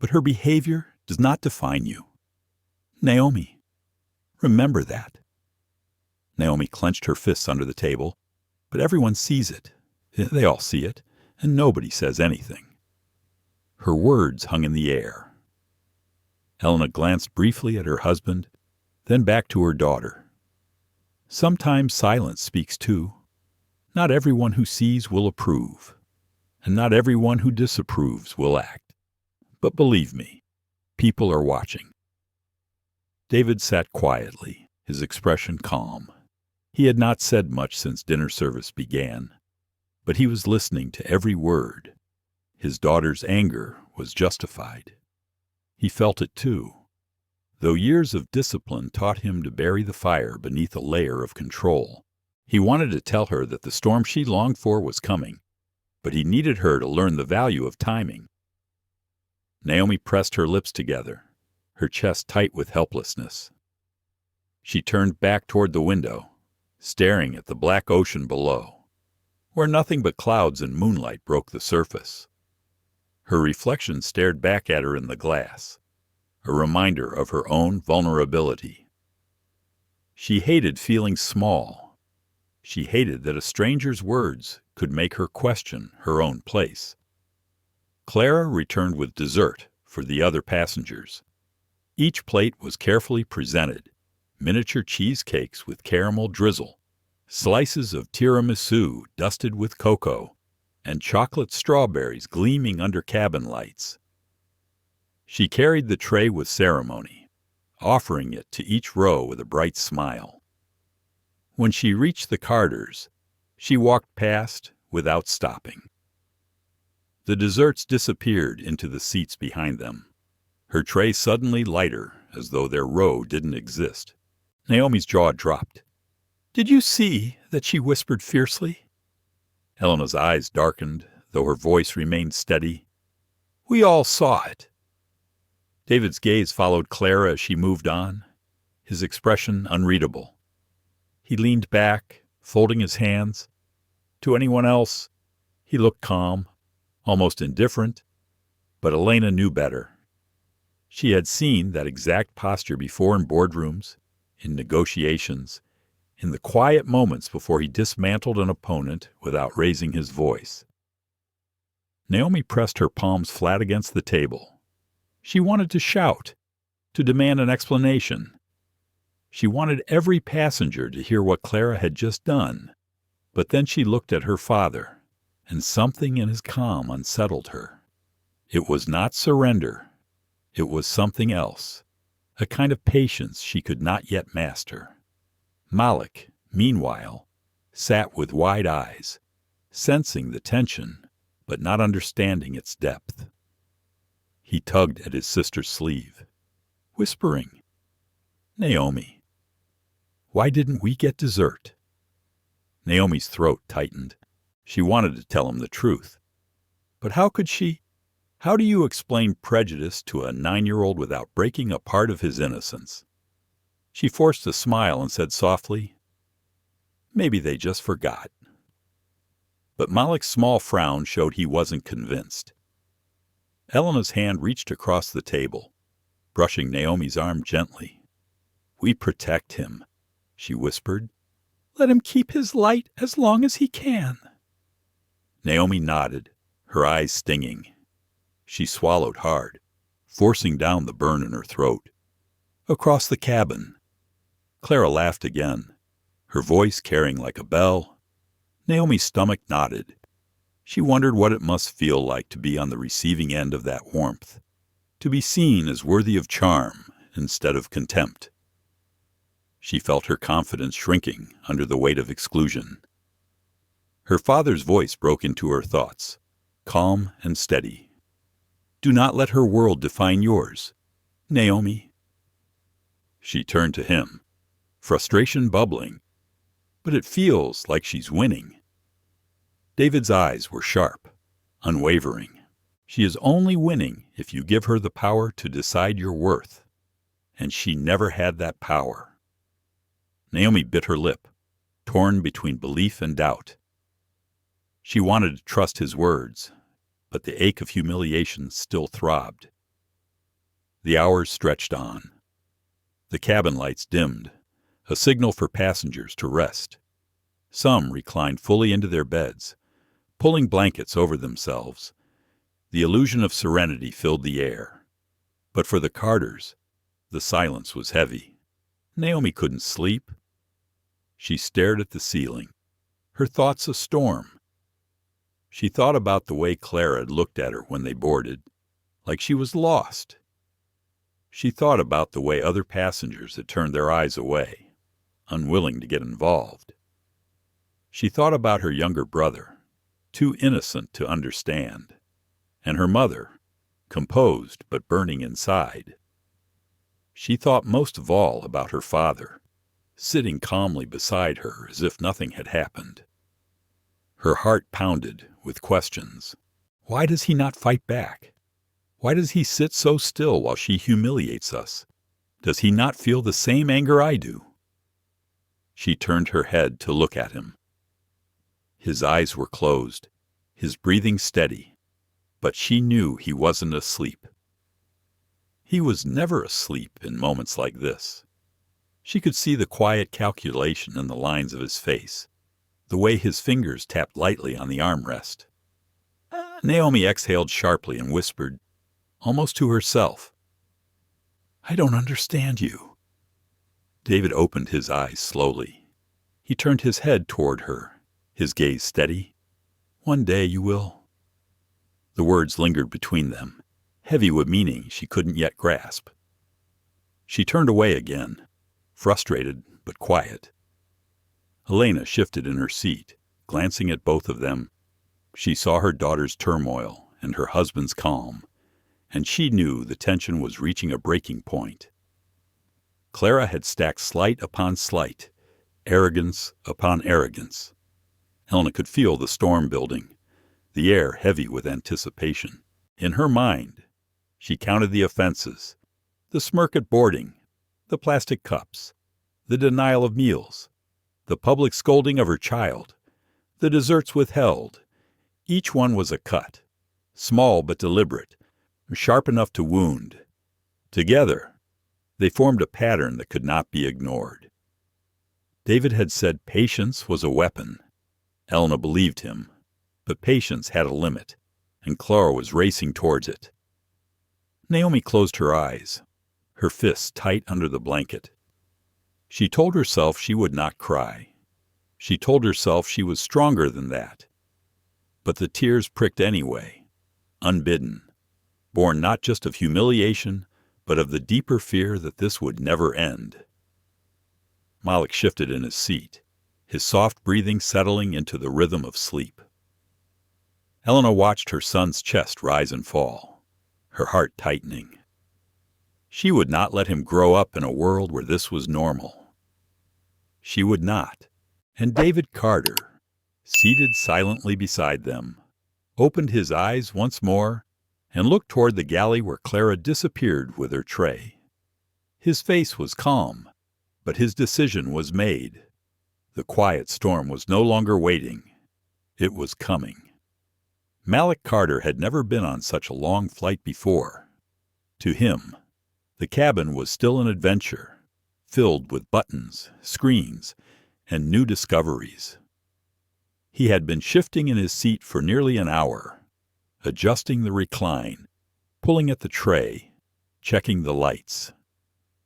But her behavior does not define you. Naomi, remember that." Naomi clenched her fists under the table, but everyone sees it. They all see it, and nobody says anything. Her words hung in the air. Elena glanced briefly at her husband, then back to her daughter. Sometimes silence speaks too. Not everyone who sees will approve, and not everyone who disapproves will act. But believe me, people are watching. David sat quietly, his expression calm. He had not said much since dinner service began, but he was listening to every word. His daughter's anger was justified. He felt it too, though years of discipline taught him to bury the fire beneath a layer of control. He wanted to tell her that the storm she longed for was coming, but he needed her to learn the value of timing. Naomi pressed her lips together, her chest tight with helplessness. She turned back toward the window, staring at the black ocean below, where nothing but clouds and moonlight broke the surface. Her reflection stared back at her in the glass, a reminder of her own vulnerability. She hated feeling small. She hated that a stranger's words could make her question her own place. Clara returned with dessert for the other passengers. Each plate was carefully presented, miniature cheesecakes with caramel drizzle, slices of tiramisu dusted with cocoa, and chocolate strawberries gleaming under cabin lights. She carried the tray with ceremony, offering it to each row with a bright smile. When she reached the Carters, she walked past without stopping. The desserts disappeared into the seats behind them, her tray suddenly lighter as though their row didn't exist. Naomi's jaw dropped. "Did you see that?" she whispered fiercely. Elena's eyes darkened, though her voice remained steady. "We all saw it." David's gaze followed Clara as she moved on, his expression unreadable. He leaned back, folding his hands. To anyone else, he looked calm, almost indifferent, but Elena knew better. She had seen that exact posture before in boardrooms, in negotiations, in the quiet moments before he dismantled an opponent without raising his voice. Naomi pressed her palms flat against the table. She wanted to shout, to demand an explanation. She wanted every passenger to hear what Clara had just done. But then she looked at her father, and something in his calm unsettled her. It was not surrender. It was something else, a kind of patience she could not yet master. Malik, meanwhile, sat with wide eyes, sensing the tension, but not understanding its depth. He tugged at his sister's sleeve. whispering, "Naomi, why didn't we get dessert?" Naomi's throat tightened. She wanted to tell him the truth. But how could she? How do you explain prejudice to a 9-year-old without breaking a part of his innocence? She forced a smile and said softly, "Maybe they just forgot." But Malik's small frown showed he wasn't convinced. Elena's hand reached across the table, brushing Naomi's arm gently. "We protect him," she whispered. "Let him keep his light as long as he can." Naomi nodded, her eyes stinging. She swallowed hard, forcing down the burn in her throat. Across the cabin, Clara laughed again, her voice carrying like a bell. Naomi's stomach knotted. She wondered what it must feel like to be on the receiving end of that warmth, to be seen as worthy of charm instead of contempt. She felt her confidence shrinking under the weight of exclusion. Her father's voice broke into her thoughts, calm and steady. "Do not let her world define yours, Naomi." She turned to him, frustration bubbling. "But it feels like she's winning." David's eyes were sharp, unwavering. "She is only winning if you give her the power to decide your worth. And she never had that power." Naomi bit her lip, torn between belief and doubt. She wanted to trust his words, but the ache of humiliation still throbbed. The hours stretched on. The cabin lights dimmed, a signal for passengers to rest. Some reclined fully into their beds, pulling blankets over themselves. The illusion of serenity filled the air. But for the Carters, the silence was heavy. Naomi couldn't sleep. She stared at the ceiling, her thoughts a storm. She thought about the way Clara had looked at her when they boarded, like she was lost. She thought about the way other passengers had turned their eyes away, unwilling to get involved. She thought about her younger brother, too innocent to understand, and her mother, composed but burning inside. She thought most of all about her father, sitting calmly beside her as if nothing had happened. Her heart pounded with questions. Why does he not fight back? Why does he sit so still while she humiliates us? Does he not feel the same anger I do? She turned her head to look at him. His eyes were closed, his breathing steady, but she knew he wasn't asleep. He was never asleep in moments like this. She could see the quiet calculation in the lines of his face, the way his fingers tapped lightly on the armrest. Naomi exhaled sharply and whispered, almost to herself, "I don't understand you." David opened his eyes slowly. He turned his head toward her, his gaze steady. "One day you will." The words lingered between them, heavy with meaning she couldn't yet grasp. She turned away again, frustrated but quiet. Elena shifted in her seat, glancing at both of them. She saw her daughter's turmoil and her husband's calm, and she knew the tension was reaching a breaking point. Clara had stacked slight upon slight, arrogance upon arrogance. Elena could feel the storm building, the air heavy with anticipation. In her mind, she counted the offenses, the smirk at boarding, the plastic cups, the denial of meals, the public scolding of her child, the desserts withheld. Each one was a cut, small but deliberate, sharp enough to wound. Together, they formed a pattern that could not be ignored. David had said patience was a weapon. Elena believed him, but patience had a limit, and Clara was racing towards it. Naomi closed her eyes, her fists tight under the blanket. She told herself she would not cry. She told herself she was stronger than that. But the tears pricked anyway, unbidden, born not just of humiliation, but of the deeper fear that this would never end. Malik shifted in his seat, his soft breathing settling into the rhythm of sleep. Elena watched her son's chest rise and fall, her heart tightening. She would not let him grow up in a world where this was normal. She would not. And David Carter, seated silently beside them, opened his eyes once more and looked toward the galley where Clara disappeared with her tray. His face was calm, but his decision was made. The quiet storm was no longer waiting. It was coming. Malik Carter had never been on such a long flight before. To him, the cabin was still an adventure, filled with buttons, screens, and new discoveries. He had been shifting in his seat for nearly an hour, adjusting the recline, pulling at the tray, checking the lights.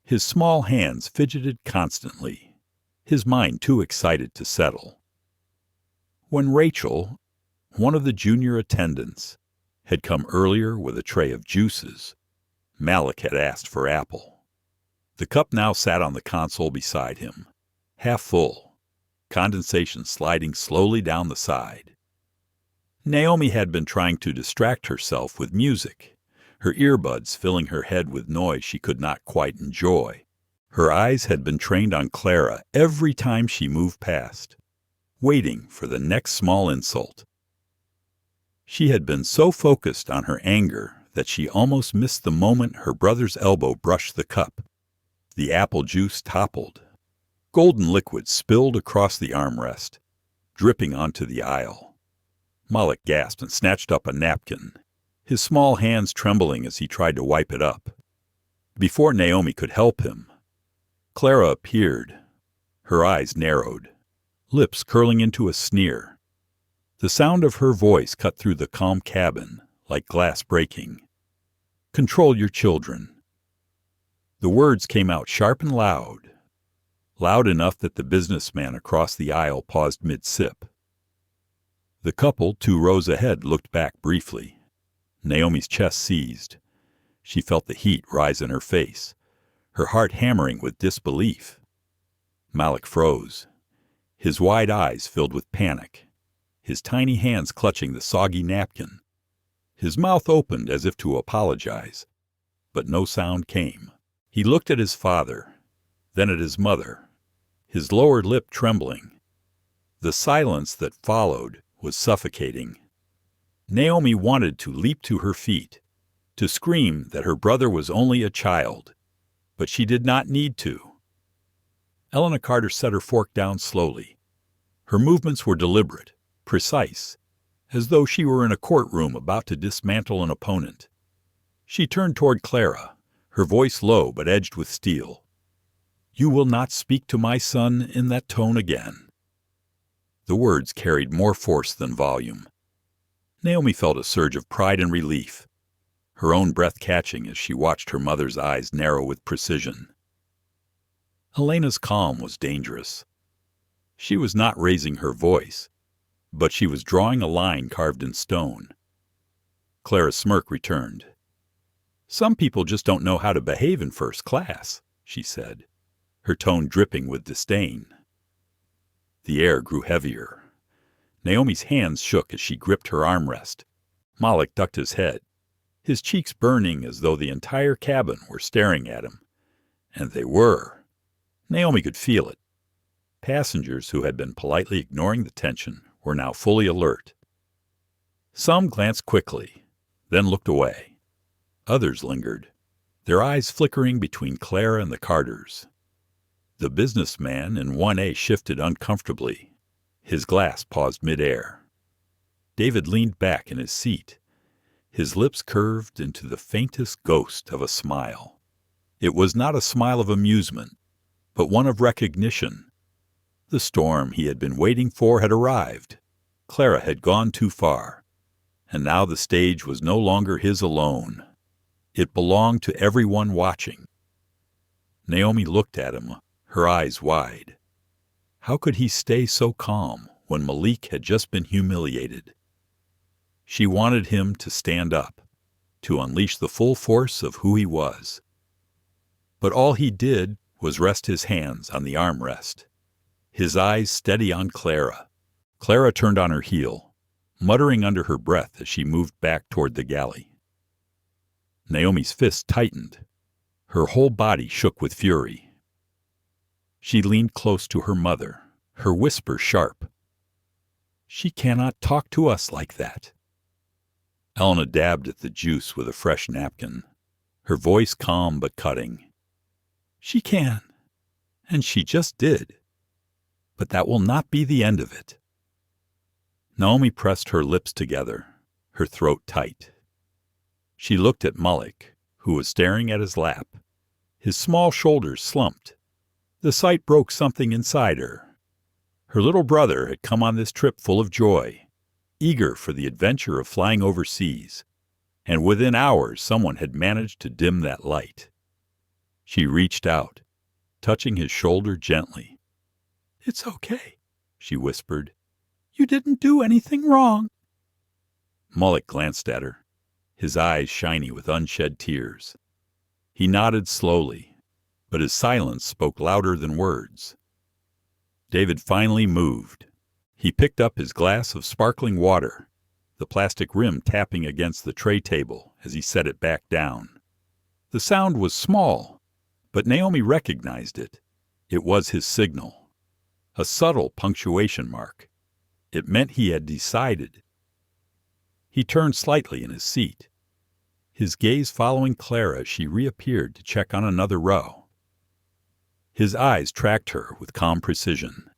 His small hands fidgeted constantly, his mind too excited to settle. When Rachel, one of the junior attendants, had come earlier with a tray of juices, Malik had asked for apple. The cup now sat on the console beside him, half full, condensation sliding slowly down the side. Naomi had been trying to distract herself with music, her earbuds filling her head with noise she could not quite enjoy. Her eyes had been trained on Clara every time she moved past, waiting for the next small insult. She had been so focused on her anger that she almost missed the moment her brother's elbow brushed the cup. The apple juice toppled. Golden liquid spilled across the armrest, dripping onto the aisle. Malik gasped and snatched up a napkin, his small hands trembling as he tried to wipe it up. Before Naomi could help him, Clara appeared, her eyes narrowed, lips curling into a sneer. The sound of her voice cut through the calm cabin like glass breaking. "Control your children." The words came out sharp and loud, loud enough that the businessman across the aisle paused mid-sip. The couple 2 rows ahead looked back briefly. Naomi's chest seized. She felt the heat rise in her face, her heart hammering with disbelief. Malik froze, his wide eyes filled with panic, his tiny hands clutching the soggy napkin. His mouth opened as if to apologize, but no sound came. He looked at his father, then at his mother, his lower lip trembling. The silence that followed was suffocating. Naomi wanted to leap to her feet, to scream that her brother was only a child, but she did not need to. Elena Carter set her fork down slowly. Her movements were deliberate, precise, as though she were in a courtroom about to dismantle an opponent. She turned toward Clara, her voice low but edged with steel. "You will not speak to my son in that tone again." The words carried more force than volume. Naomi felt a surge of pride and relief, her own breath catching as she watched her mother's eyes narrow with precision. Elena's calm was dangerous. She was not raising her voice, but she was drawing a line carved in stone. Clara's smirk returned. "Some people just don't know how to behave in first class," she said, her tone dripping with disdain. The air grew heavier. Naomi's hands shook as she gripped her armrest. Malik ducked his head, his cheeks burning as though the entire cabin were staring at him. And they were. Naomi could feel it. Passengers who had been politely ignoring the tension were now fully alert. Some glanced quickly, then looked away. Others lingered, their eyes flickering between Clara and the Carters. The businessman in 1A shifted uncomfortably. His glass paused midair. David leaned back in his seat, his lips curved into the faintest ghost of a smile. It was not a smile of amusement, but one of recognition. The storm he had been waiting for had arrived. Clara had gone too far, and now the stage was no longer his alone. It belonged to everyone watching. Naomi looked at him, her eyes wide. How could he stay so calm when Malik had just been humiliated? She wanted him to stand up, to unleash the full force of who he was. But all he did was rest his hands on the armrest, his eyes steady on Clara. Clara turned on her heel, muttering under her breath as she moved back toward the galley. Naomi's fist tightened. Her whole body shook with fury. She leaned close to her mother, her whisper sharp. "She cannot talk to us like that." Elena dabbed at the juice with a fresh napkin, her voice calm but cutting. "She can, and she just did. But that will not be the end of it." Naomi pressed her lips together, her throat tight. She looked at Mullick, who was staring at his lap. His small shoulders slumped. The sight broke something inside her. Her little brother had come on this trip full of joy, eager for the adventure of flying overseas, and within hours someone had managed to dim that light. She reached out, touching his shoulder gently. "It's okay," she whispered. "You didn't do anything wrong." Mullick glanced at her, his eyes shiny with unshed tears. He nodded slowly, but his silence spoke louder than words. David finally moved. He picked up his glass of sparkling water, the plastic rim tapping against the tray table as he set it back down. The sound was small, but Naomi recognized it. It was his signal, a subtle punctuation mark. It meant he had decided. He turned slightly in his seat, his gaze following Clara as she reappeared to check on another row. His eyes tracked her with calm precision,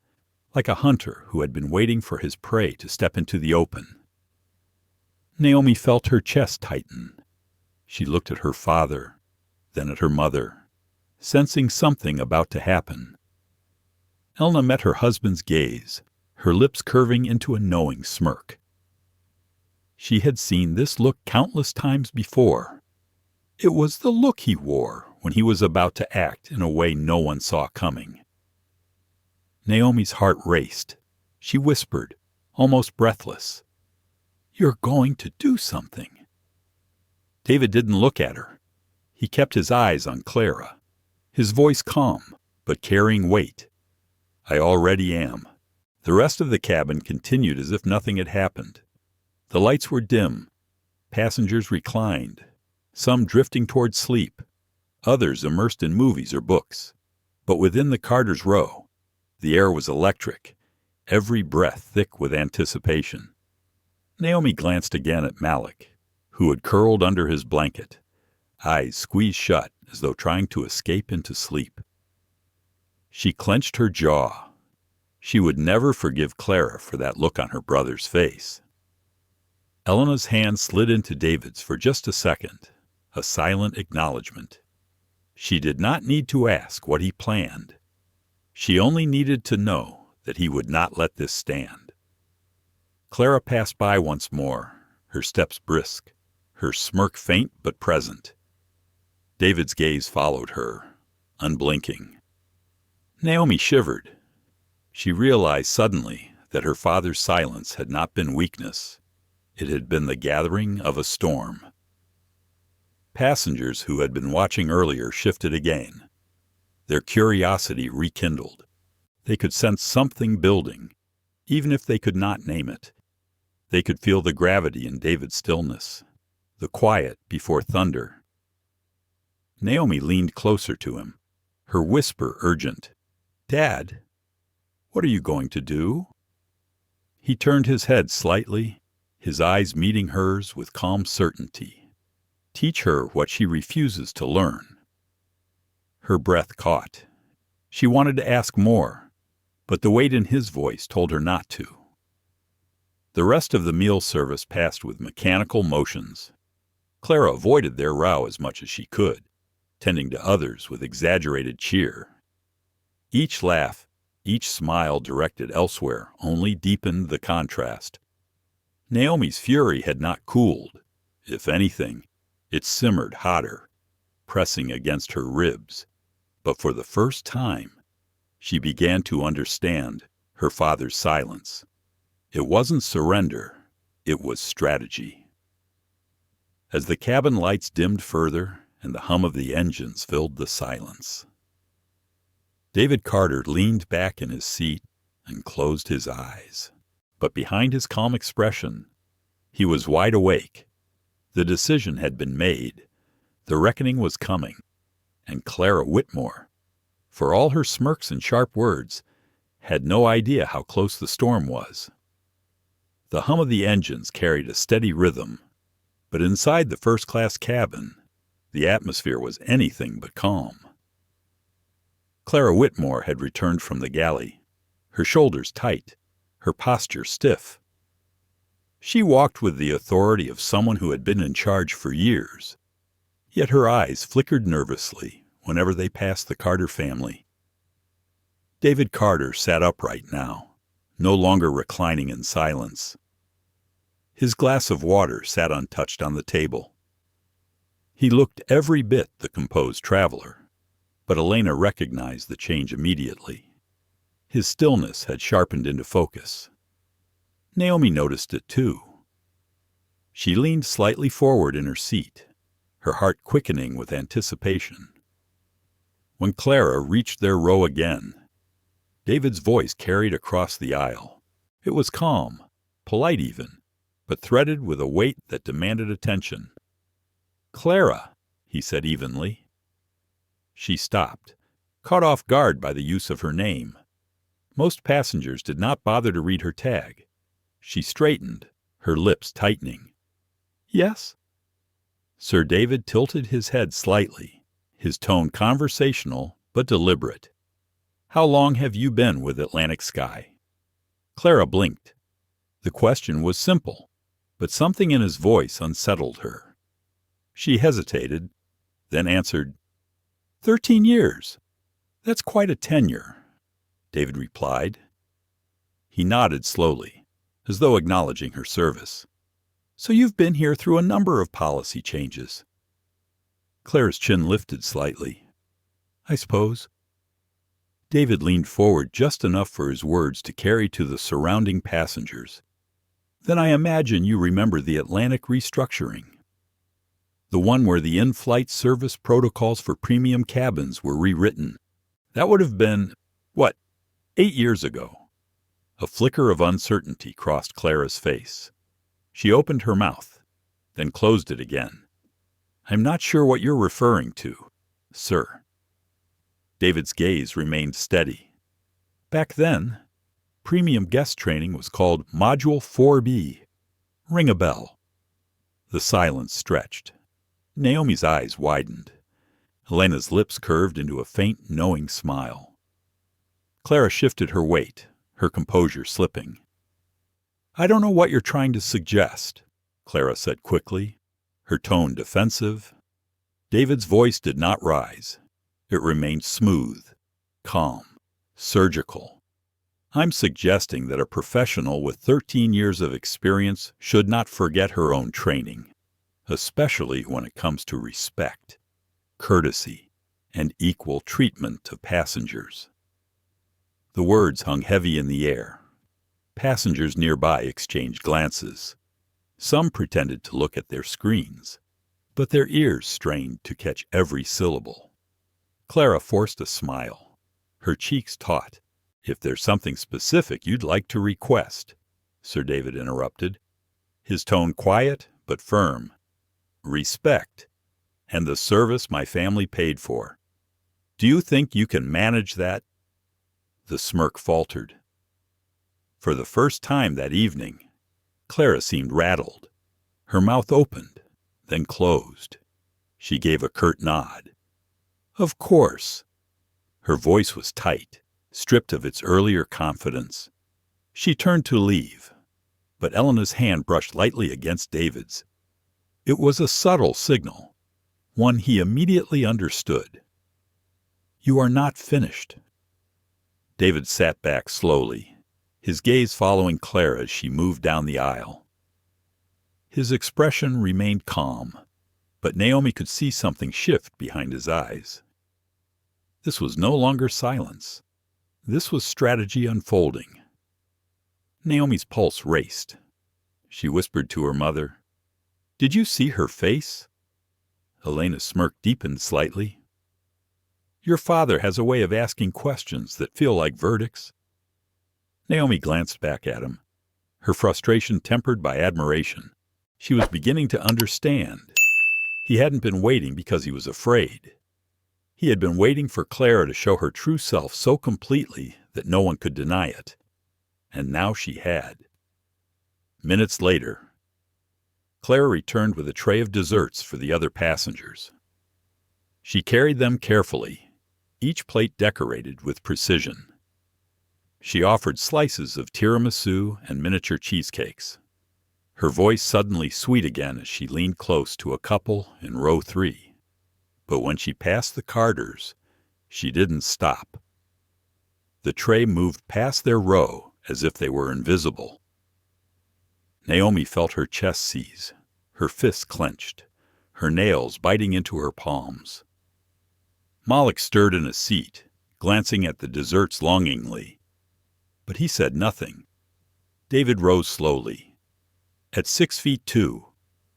like a hunter who had been waiting for his prey to step into the open. Naomi felt her chest tighten. She looked at her father, then at her mother, sensing something about to happen. Elna met her husband's gaze, her lips curving into a knowing smirk. She had seen this look countless times before. It was the look he wore when he was about to act in a way no one saw coming. Naomi's heart raced. She whispered, almost breathless, "You're going to do something." David didn't look at her. He kept his eyes on Clara, his voice calm, but carrying weight. "I already am." The rest of the cabin continued as if nothing had happened. The lights were dim. Passengers reclined, some drifting toward sleep, others immersed in movies or books. But within the Carter's row, the air was electric, every breath thick with anticipation. Naomi glanced again at Malik, who had curled under his blanket, eyes squeezed shut as though trying to escape into sleep. She clenched her jaw. She would never forgive Clara for that look on her brother's face. Elena's hand slid into David's for just a second, a silent acknowledgement. She did not need to ask what he planned. She only needed to know that he would not let this stand. Clara passed by once more, her steps brisk, her smirk faint but present. David's gaze followed her, unblinking. Naomi shivered. She realized suddenly that her father's silence had not been weakness. It had been the gathering of a storm. Passengers who had been watching earlier shifted again. Their curiosity rekindled. They could sense something building, even if they could not name it. They could feel the gravity in David's stillness, the quiet before thunder. Naomi leaned closer to him, her whisper urgent. "Dad, what are you going to do?" He turned his head slightly, his eyes meeting hers with calm certainty. "Teach her what she refuses to learn." Her breath caught. She wanted to ask more, but the weight in his voice told her not to. The rest of the meal service passed with mechanical motions. Clara avoided their row as much as she could, tending to others with exaggerated cheer. Each laugh, each smile directed elsewhere only deepened the contrast. Naomi's fury had not cooled. If anything, it simmered hotter, pressing against her ribs. But for the first time, she began to understand her father's silence. It wasn't surrender, it was strategy. As the cabin lights dimmed further and the hum of the engines filled the silence, David Carter leaned back in his seat and closed his eyes. But behind his calm expression, he was wide awake. The decision had been made. The reckoning was coming. And Clara Whitmore, for all her smirks and sharp words, had no idea how close the storm was. The hum of the engines carried a steady rhythm, but inside the first-class cabin, the atmosphere was anything but calm. Clara Whitmore had returned from the galley, her shoulders tight, her posture stiff. She walked with the authority of someone who had been in charge for years, yet her eyes flickered nervously whenever they passed the Carter family. David Carter sat upright now, no longer reclining in silence. His glass of water sat untouched on the table. He looked every bit the composed traveler, but Elena recognized the change immediately. His stillness had sharpened into focus. Naomi noticed it too. She leaned slightly forward in her seat, her heart quickening with anticipation. When Clara reached their row again, David's voice carried across the aisle. It was calm, polite even, but threaded with a weight that demanded attention. "Clara," he said evenly. She stopped, caught off guard by the use of her name. Most passengers did not bother to read her tag. She straightened, her lips tightening. "Yes?" Sir David tilted his head slightly, his tone conversational but deliberate. "How long have you been with Atlantic Sky?" Clara blinked. The question was simple, but something in his voice unsettled her. She hesitated, then answered, 13 years. That's quite a tenure," David replied. He nodded slowly, as though acknowledging her service. "So you've been here through a number of policy changes." Clara's chin lifted slightly. "I suppose." David leaned forward just enough for his words to carry to the surrounding passengers. "Then I imagine you remember the Atlantic restructuring. The one where the in-flight service protocols for premium cabins were rewritten. That would have been, 8 years ago." A flicker of uncertainty crossed Clara's face. She opened her mouth, then closed it again. "I'm not sure what you're referring to, sir." David's gaze remained steady. "Back then, premium guest training was called Module 4B. Ring a bell." The silence stretched. Naomi's eyes widened. Elena's lips curved into a faint, knowing smile. Clara shifted her weight, her composure slipping. "I don't know what you're trying to suggest," Clara said quickly, her tone defensive. David's voice did not rise. It remained smooth, calm, surgical. "I'm suggesting that a professional with 13 years of experience should not forget her own training, especially when it comes to respect, courtesy, and equal treatment of passengers." The words hung heavy in the air. Passengers nearby exchanged glances. Some pretended to look at their screens, but their ears strained to catch every syllable. Clara forced a smile, her cheeks taut. "If there's something specific you'd like to request," Sir David interrupted, his tone quiet but firm. "Respect, and the service my family paid for. Do you think you can manage that?" The smirk faltered. For the first time that evening, Clara seemed rattled. Her mouth opened, then closed. She gave a curt nod. "Of course." Her voice was tight, stripped of its earlier confidence. She turned to leave, but Elena's hand brushed lightly against David's. It was a subtle signal, one he immediately understood. "You are not finished." David sat back slowly, his gaze following Clara as she moved down the aisle. His expression remained calm, but Naomi could see something shift behind his eyes. This was no longer silence. This was strategy unfolding. Naomi's pulse raced. She whispered to her mother, "Did you see her face?" Elena's smirk deepened slightly. "Your father has a way of asking questions that feel like verdicts." Naomi glanced back at him, her frustration tempered by admiration. She was beginning to understand. He hadn't been waiting because he was afraid. He had been waiting for Clara to show her true self so completely that no one could deny it. And now she had. Minutes later, Clara returned with a tray of desserts for the other passengers. She carried them carefully, each plate decorated with precision. She offered slices of tiramisu and miniature cheesecakes. Her voice suddenly sweet again as she leaned close to a couple in row 3. But when she passed the Carters, she didn't stop. The tray moved past their row as if they were invisible. Naomi felt her chest seize, her fists clenched, her nails biting into her palms. Malik stirred in his seat, glancing at the desserts longingly. But he said nothing. David rose slowly. At 6'2",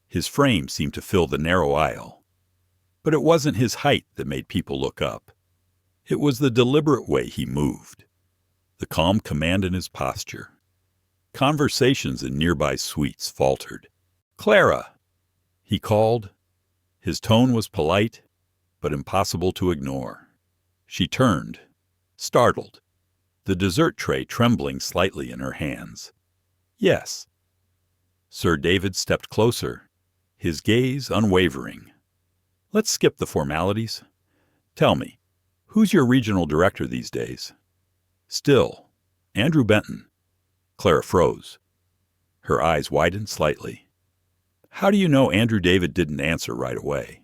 his frame seemed to fill the narrow aisle. But it wasn't his height that made people look up. It was the deliberate way he moved, the calm command in his posture. Conversations in nearby suites faltered. "Clara!" he called. His tone was polite, but impossible to ignore. She turned, startled, the dessert tray trembling slightly in her hands. "Yes." Sir David stepped closer, his gaze unwavering. "Let's skip the formalities. Tell me, who's your regional director these days?" "Still, Andrew Benton." Clara froze. Her eyes widened slightly. "How do you know Andrew David didn't answer right away?"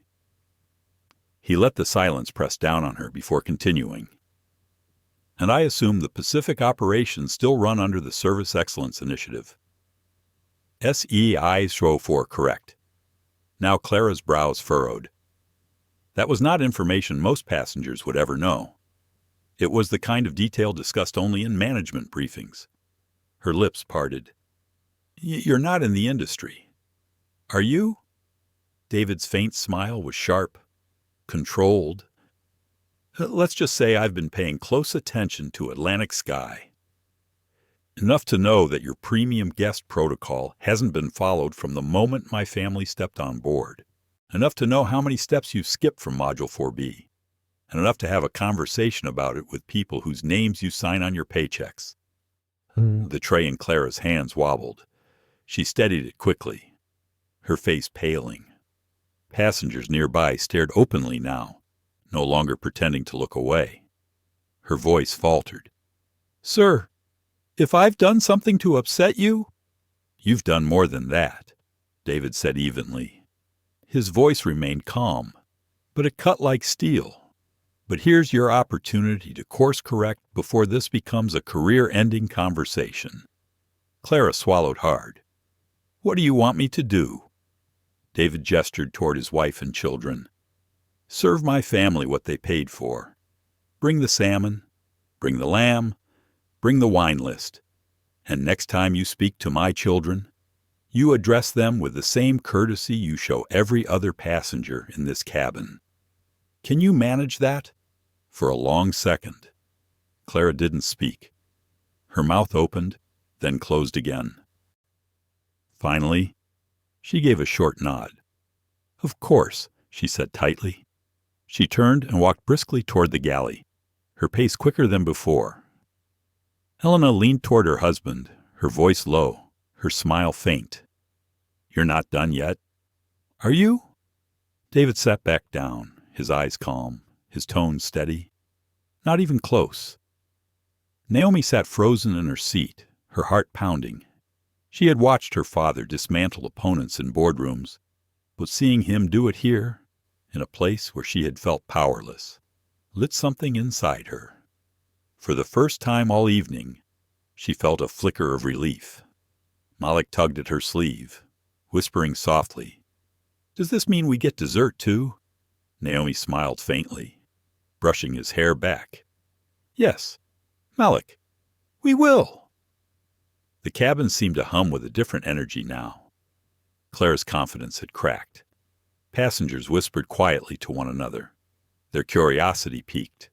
He let the silence press down on her before continuing. "And I assume the Pacific operations still run under the Service Excellence Initiative." SEI show for correct. Now Clara's brows furrowed. That was not information most passengers would ever know. It was the kind of detail discussed only in management briefings. Her lips parted. "You're not in the industry. Are you?" David's faint smile was sharp, controlled. "Let's just say I've been paying close attention to Atlantic Sky. Enough to know that your premium guest protocol hasn't been followed from the moment my family stepped on board. Enough to know how many steps you've skipped from Module 4B. And enough to have a conversation about it with people whose names you sign on your paychecks." The tray in Clara's hands wobbled. She steadied it quickly, her face paling. Passengers nearby stared openly now, no longer pretending to look away. Her voice faltered. "Sir, if I've done something to upset you—" "You've done more than that," David said evenly. His voice remained calm, but it cut like steel. "But here's your opportunity to course correct before this becomes a career-ending conversation." Clara swallowed hard. "What do you want me to do?" David gestured toward his wife and children. "Serve my family what they paid for. Bring the salmon, bring the lamb, bring the wine list. And next time you speak to my children, you address them with the same courtesy you show every other passenger in this cabin. Can you manage that?" For a long second, Clara didn't speak. Her mouth opened, then closed again. Finally, she gave a short nod. "Of course," she said tightly. She turned and walked briskly toward the galley, her pace quicker than before. Helena leaned toward her husband, her voice low, her smile faint. "You're not done yet?" "Are you?" David sat back down, his eyes calm, his tone steady. "Not even close." Naomi sat frozen in her seat, her heart pounding. She had watched her father dismantle opponents in boardrooms, but seeing him do it here, in a place where she had felt powerless, lit something inside her. For the first time all evening, she felt a flicker of relief. Malik tugged at her sleeve, whispering softly, "Does this mean we get dessert too?" Naomi smiled faintly, brushing his hair back. "Yes, Malik, we will." The cabin seemed to hum with a different energy now. Clara's confidence had cracked. Passengers whispered quietly to one another. Their curiosity piqued.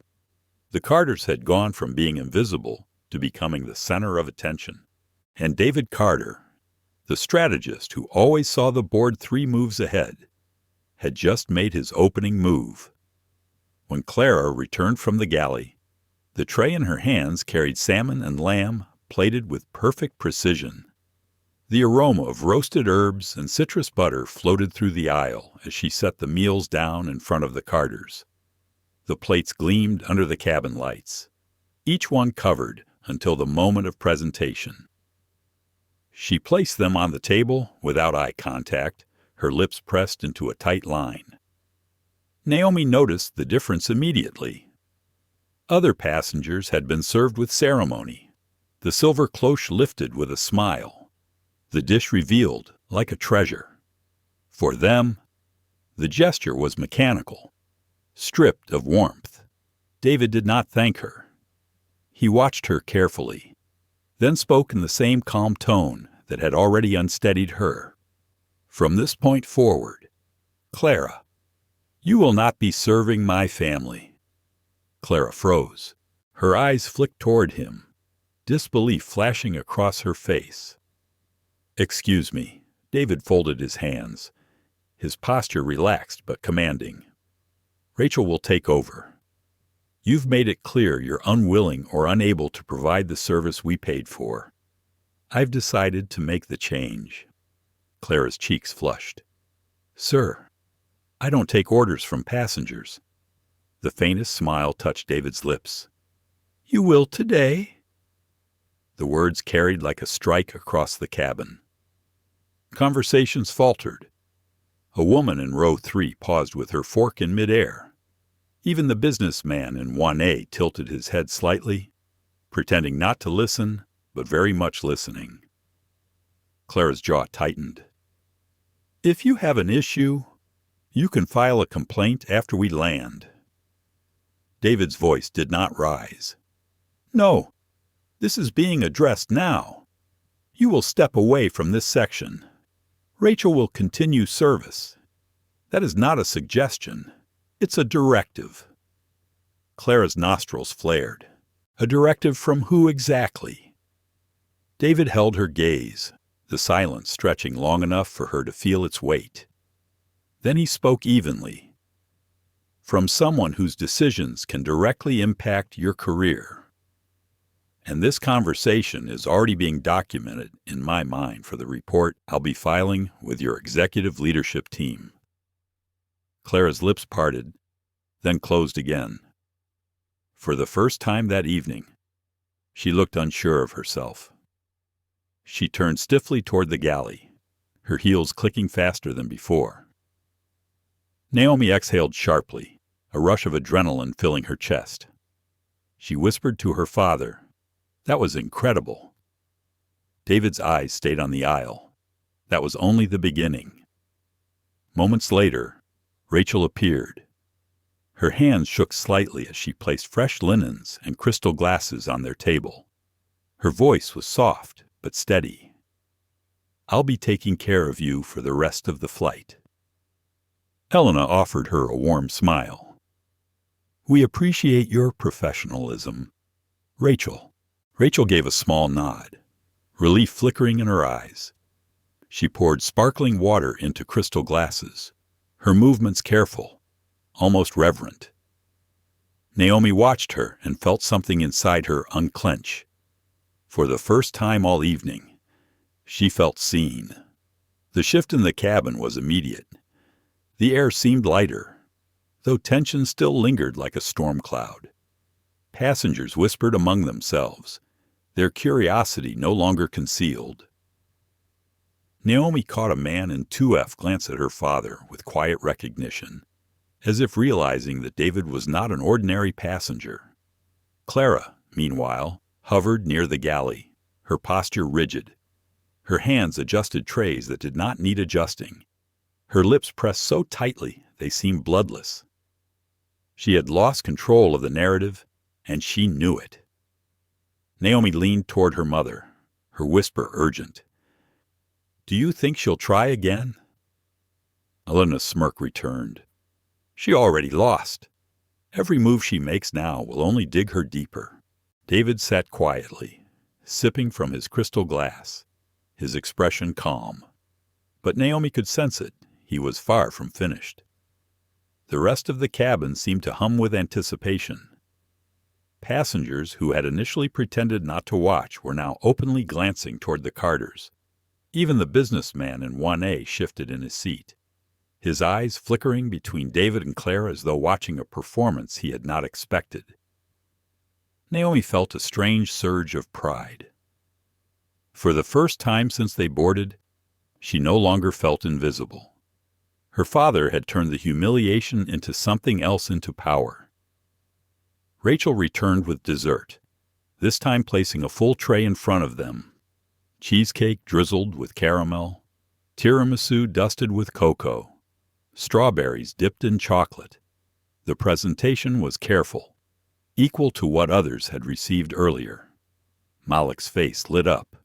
The Carters had gone from being invisible to becoming the center of attention. And David Carter, the strategist who always saw the board 3 moves ahead, had just made his opening move. When Clara returned from the galley, the tray in her hands carried salmon and lamb plated with perfect precision. The aroma of roasted herbs and citrus butter floated through the aisle as she set the meals down in front of the Carters. The plates gleamed under the cabin lights, each one covered until the moment of presentation. She placed them on the table without eye contact, her lips pressed into a tight line. Naomi noticed the difference immediately. Other passengers had been served with ceremony, the silver cloche lifted with a smile, the dish revealed like a treasure. For them, the gesture was mechanical, stripped of warmth. David did not thank her. He watched her carefully, then spoke in the same calm tone that had already unsteadied her. From this point forward, Clara, you will not be serving my family. Clara froze. Her eyes flicked toward him, disbelief flashing across her face. Excuse me. David folded his hands, his posture relaxed but commanding. Rachel will take over. You've made it clear you're unwilling or unable to provide the service we paid for. I've decided to make the change. Clara's cheeks flushed. Sir, I don't take orders from passengers. The faintest smile touched David's lips. You will today? The words carried like a strike across the cabin. Conversations faltered. A woman in row 3 paused with her fork in midair. Even the businessman in 1A tilted his head slightly, pretending not to listen, but very much listening. Clara's jaw tightened. If you have an issue, you can file a complaint after we land. David's voice did not rise. No, this is being addressed now. You will step away from this section. Rachel will continue service. That is not a suggestion. It's a directive. Clara's nostrils flared. A directive from who exactly? David held her gaze, the silence stretching long enough for her to feel its weight. Then he spoke evenly. From someone whose decisions can directly impact your career. And this conversation is already being documented in my mind for the report I'll be filing with your executive leadership team. Clara's lips parted, then closed again. For the first time that evening, she looked unsure of herself. She turned stiffly toward the galley, her heels clicking faster than before. Naomi exhaled sharply, a rush of adrenaline filling her chest. She whispered to her father, "That was incredible." David's eyes stayed on the aisle. That was only the beginning. Moments later, Rachel appeared. Her hands shook slightly as she placed fresh linens and crystal glasses on their table. Her voice was soft but steady. I'll be taking care of you for the rest of the flight. Helena offered her a warm smile. We appreciate your professionalism. Rachel. Rachel gave a small nod, relief flickering in her eyes. She poured sparkling water into crystal glasses, her movements careful, almost reverent. Naomi watched her and felt something inside her unclench. For the first time all evening, she felt seen. The shift in the cabin was immediate. The air seemed lighter, though tension still lingered like a storm cloud. Passengers whispered among themselves, their curiosity no longer concealed. Naomi caught a man in 2F glance at her father with quiet recognition, as if realizing that David was not an ordinary passenger. Clara, meanwhile, hovered near the galley, her posture rigid. Her hands adjusted trays that did not need adjusting. Her lips pressed so tightly they seemed bloodless. She had lost control of the narrative, and she knew it. Naomi leaned toward her mother, her whisper urgent. Do you think she'll try again? Elena's smirk returned. She already lost. Every move she makes now will only dig her deeper. David sat quietly, sipping from his crystal glass, his expression calm. But Naomi could sense it. He was far from finished. The rest of the cabin seemed to hum with anticipation. Passengers who had initially pretended not to watch were now openly glancing toward the Carters. Even the businessman in 1A shifted in his seat, his eyes flickering between David and Clara as though watching a performance he had not expected. Naomi felt a strange surge of pride. For the first time since they boarded, she no longer felt invisible. Her father had turned the humiliation into something else, into power. Rachel returned with dessert, this time placing a full tray in front of them. Cheesecake drizzled with caramel, tiramisu dusted with cocoa, strawberries dipped in chocolate. The presentation was careful, equal to what others had received earlier. Malik's face lit up.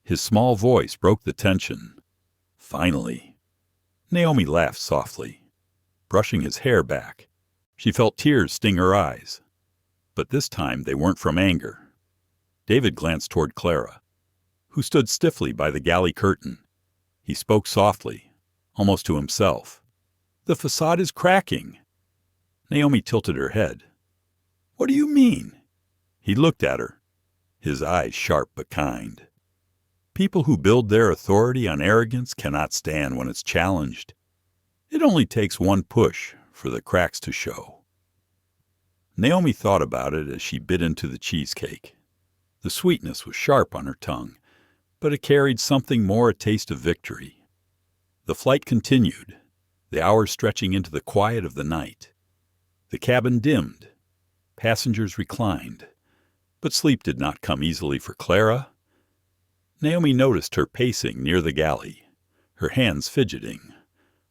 His small voice broke the tension. Finally. Naomi laughed softly, brushing his hair back. She felt tears sting her eyes. But this time they weren't from anger. David glanced toward Clara, who stood stiffly by the galley curtain. He spoke softly, almost to himself. "The facade is cracking." Naomi tilted her head. "What do you mean?" He looked at her, his eyes sharp but kind. People who build their authority on arrogance cannot stand when it's challenged. It only takes one push for the cracks to show. Naomi thought about it as she bit into the cheesecake. The sweetness was sharp on her tongue, but it carried something more, a taste of victory. The flight continued, the hours stretching into the quiet of the night. The cabin dimmed. Passengers reclined, but sleep did not come easily for Clara. Naomi noticed her pacing near the galley, her hands fidgeting,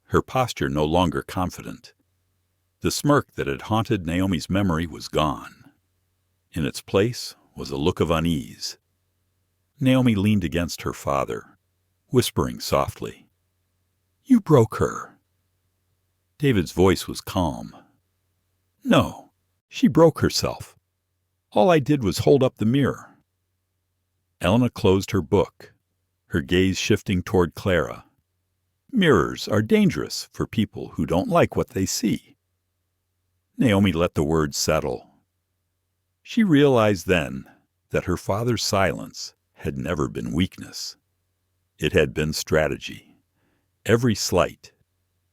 her posture no longer confident. The smirk that had haunted Naomi's memory was gone. In its place was a look of unease. Naomi leaned against her father, whispering softly, "You broke her." David's voice was calm. "No, she broke herself. All I did was hold up the mirror." Elena closed her book, her gaze shifting toward Clara. "Mirrors are dangerous for people who don't like what they see." Naomi let the words settle. She realized then that her father's silence had never been weakness. It had been strategy. Every slight,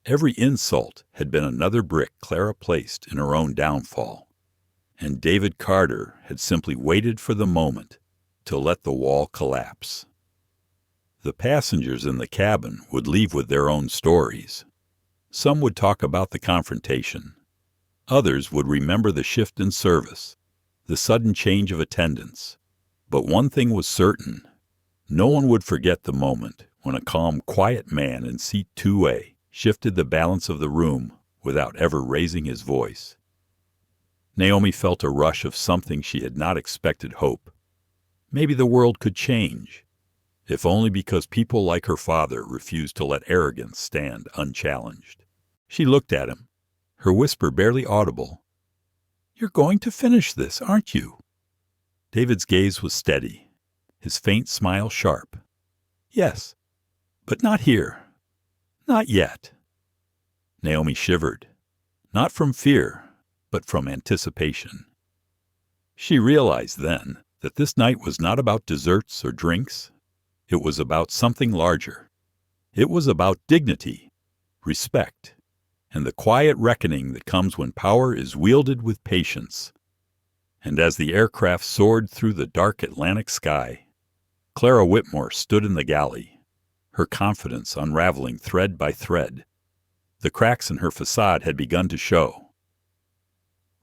every insult had been another brick Clara placed in her own downfall. And David Carter had simply waited for the moment to let the wall collapse. The passengers in the cabin would leave with their own stories. Some would talk about the confrontation. Others would remember the shift in service, the sudden change of attendants. But one thing was certain. No one would forget the moment when a calm, quiet man in seat 2A shifted the balance of the room without ever raising his voice. Naomi felt a rush of something she had not expected: hope. Maybe the world could change, if only because people like her father refused to let arrogance stand unchallenged. She looked at him, her whisper barely audible. "You're going to finish this, aren't you?" David's gaze was steady, his faint smile sharp. "Yes, but not here. Not yet." Naomi shivered, not from fear, but from anticipation. She realized then that this night was not about desserts or drinks. It was about something larger. It was about dignity, respect, and the quiet reckoning that comes when power is wielded with patience. And as the aircraft soared through the dark Atlantic sky, Clara Whitmore stood in the galley, her confidence unraveling thread by thread. The cracks in her facade had begun to show.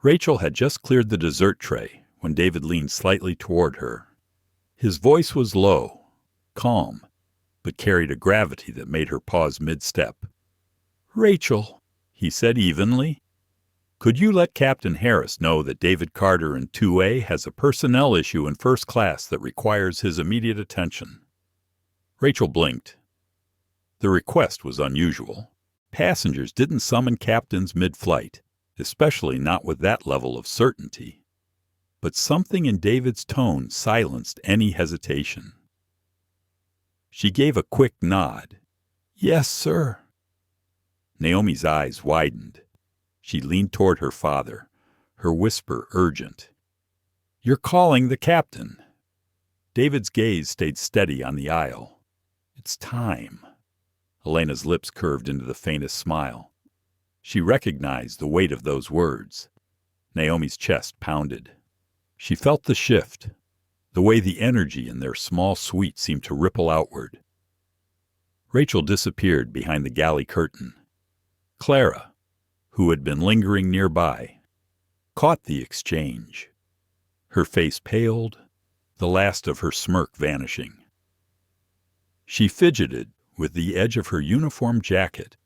Rachel had just cleared the dessert tray when David leaned slightly toward her. His voice was low, calm, but carried a gravity that made her pause mid-step. "Rachel," he said evenly, "could you let Captain Harris know that David Carter in 2A has a personnel issue in first class that requires his immediate attention?" Rachel blinked. The request was unusual. Passengers didn't summon captains mid-flight, especially not with that level of certainty. But something in David's tone silenced any hesitation. She gave a quick nod. "Yes, sir." Naomi's eyes widened. She leaned toward her father, her whisper urgent. "You're calling the captain." David's gaze stayed steady on the aisle. "It's time." Elena's lips curved into the faintest smile. She recognized the weight of those words. Naomi's chest pounded. She felt the shift, the way the energy in their small suite seemed to ripple outward. Rachel disappeared behind the galley curtain. Clara, who had been lingering nearby, caught the exchange. Her face paled, the last of her smirk vanishing. She fidgeted with the edge of her uniform jacket,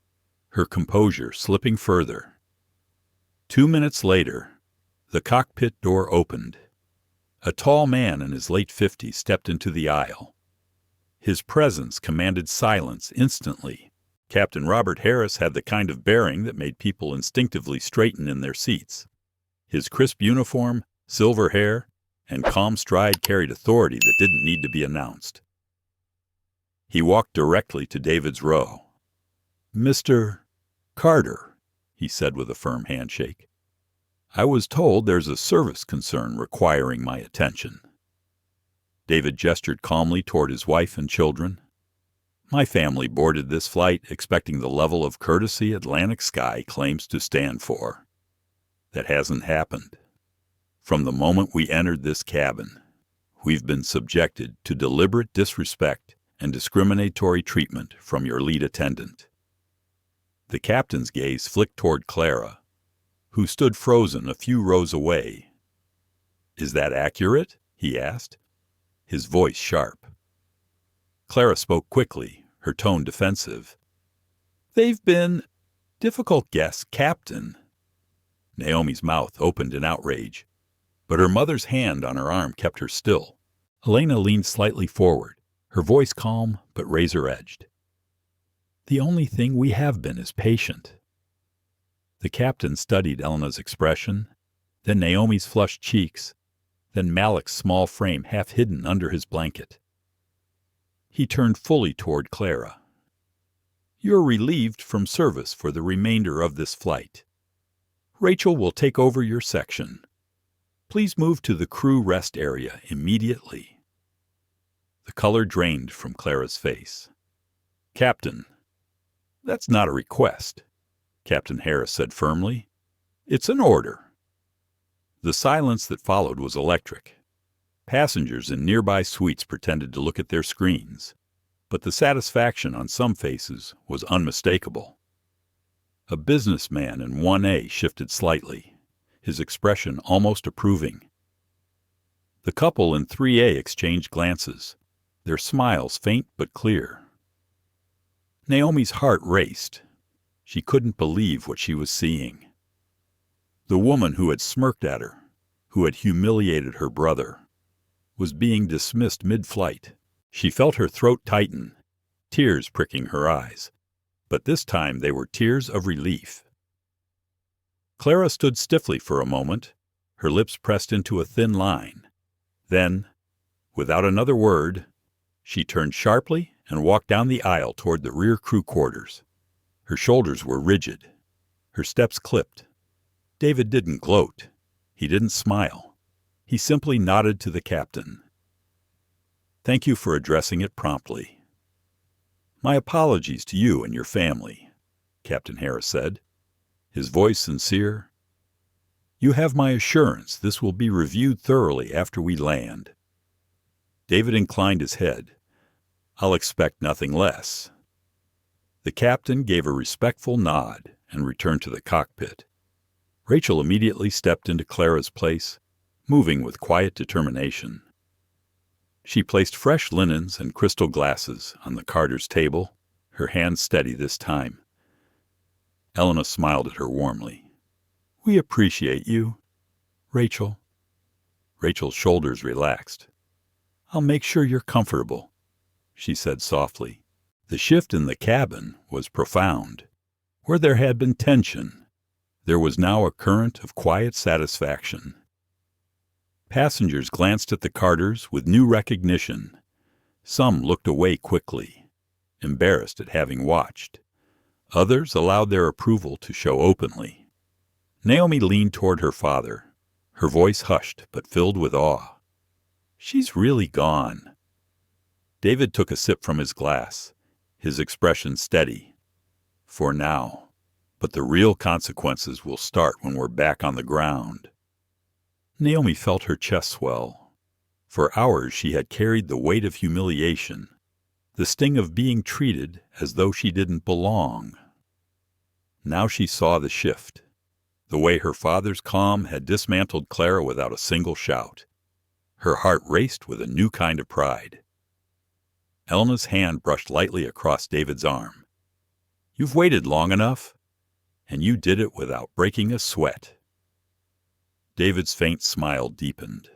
her composure slipping further. 2 minutes later, the cockpit door opened. A tall man in his late 50s stepped into the aisle. His presence commanded silence instantly. Captain Robert Harris had the kind of bearing that made people instinctively straighten in their seats. His crisp uniform, silver hair, and calm stride carried authority that didn't need to be announced. He walked directly to David's row. "Mr. Carter," he said with a firm handshake. "I was told there's a service concern requiring my attention." David gestured calmly toward his wife and children. "My family boarded this flight expecting the level of courtesy Atlantic Sky claims to stand for. That hasn't happened. From the moment we entered this cabin, we've been subjected to deliberate disrespect and discriminatory treatment from your lead attendant." The captain's gaze flicked toward Clara, who stood frozen a few rows away. "Is that accurate?" he asked, his voice sharp. Clara spoke quickly, her tone defensive. "They've been difficult guess, Captain." Naomi's mouth opened in outrage, but her mother's hand on her arm kept her still. Elena leaned slightly forward, her voice calm but razor-edged. "The only thing we have been is patient." The captain studied Elena's expression, then Naomi's flushed cheeks, then Malik's small frame half hidden under his blanket. He turned fully toward Clara. "You're relieved from service for the remainder of this flight. Rachel will take over your section. Please move to the crew rest area immediately." The color drained from Clara's face. "Captain, that's not a request," Captain Harris said firmly. "It's an order." The silence that followed was electric. Passengers in nearby suites pretended to look at their screens, but the satisfaction on some faces was unmistakable. A businessman in 1A shifted slightly, his expression almost approving. The couple in 3A exchanged glances, their smiles faint but clear. Naomi's heart raced. She couldn't believe what she was seeing. The woman who had smirked at her, who had humiliated her brother, was being dismissed mid-flight. She felt her throat tighten, tears pricking her eyes, but this time they were tears of relief. Clara stood stiffly for a moment, her lips pressed into a thin line. Then, without another word, she turned sharply and walked down the aisle toward the rear crew quarters. Her shoulders were rigid, her steps clipped. David didn't gloat. He didn't smile. He simply nodded to the captain. "Thank you for addressing it promptly." "My apologies to you and your family," Captain Harris said, his voice sincere. "You have my assurance this will be reviewed thoroughly after we land." David inclined his head. "I'll expect nothing less." The captain gave a respectful nod and returned to the cockpit. Rachel immediately stepped into Clara's place, moving with quiet determination. She placed fresh linens and crystal glasses on the Carter's table, her hand steady this time. Elena smiled at her warmly. "We appreciate you, Rachel." Rachel's shoulders relaxed. "I'll make sure you're comfortable," she said softly. The shift in the cabin was profound. Where there had been tension, there was now a current of quiet satisfaction. Passengers glanced at the Carters with new recognition. Some looked away quickly, embarrassed at having watched. Others allowed their approval to show openly. Naomi leaned toward her father, her voice hushed but filled with awe. "She's really gone." David took a sip from his glass, his expression steady. "For now. But the real consequences will start when we're back on the ground." Naomi felt her chest swell. For hours she had carried the weight of humiliation, the sting of being treated as though she didn't belong. Now she saw the shift, the way her father's calm had dismantled Clara without a single shout. Her heart raced with a new kind of pride. Elena's hand brushed lightly across David's arm. "You've waited long enough, and you did it without breaking a sweat." David's faint smile deepened.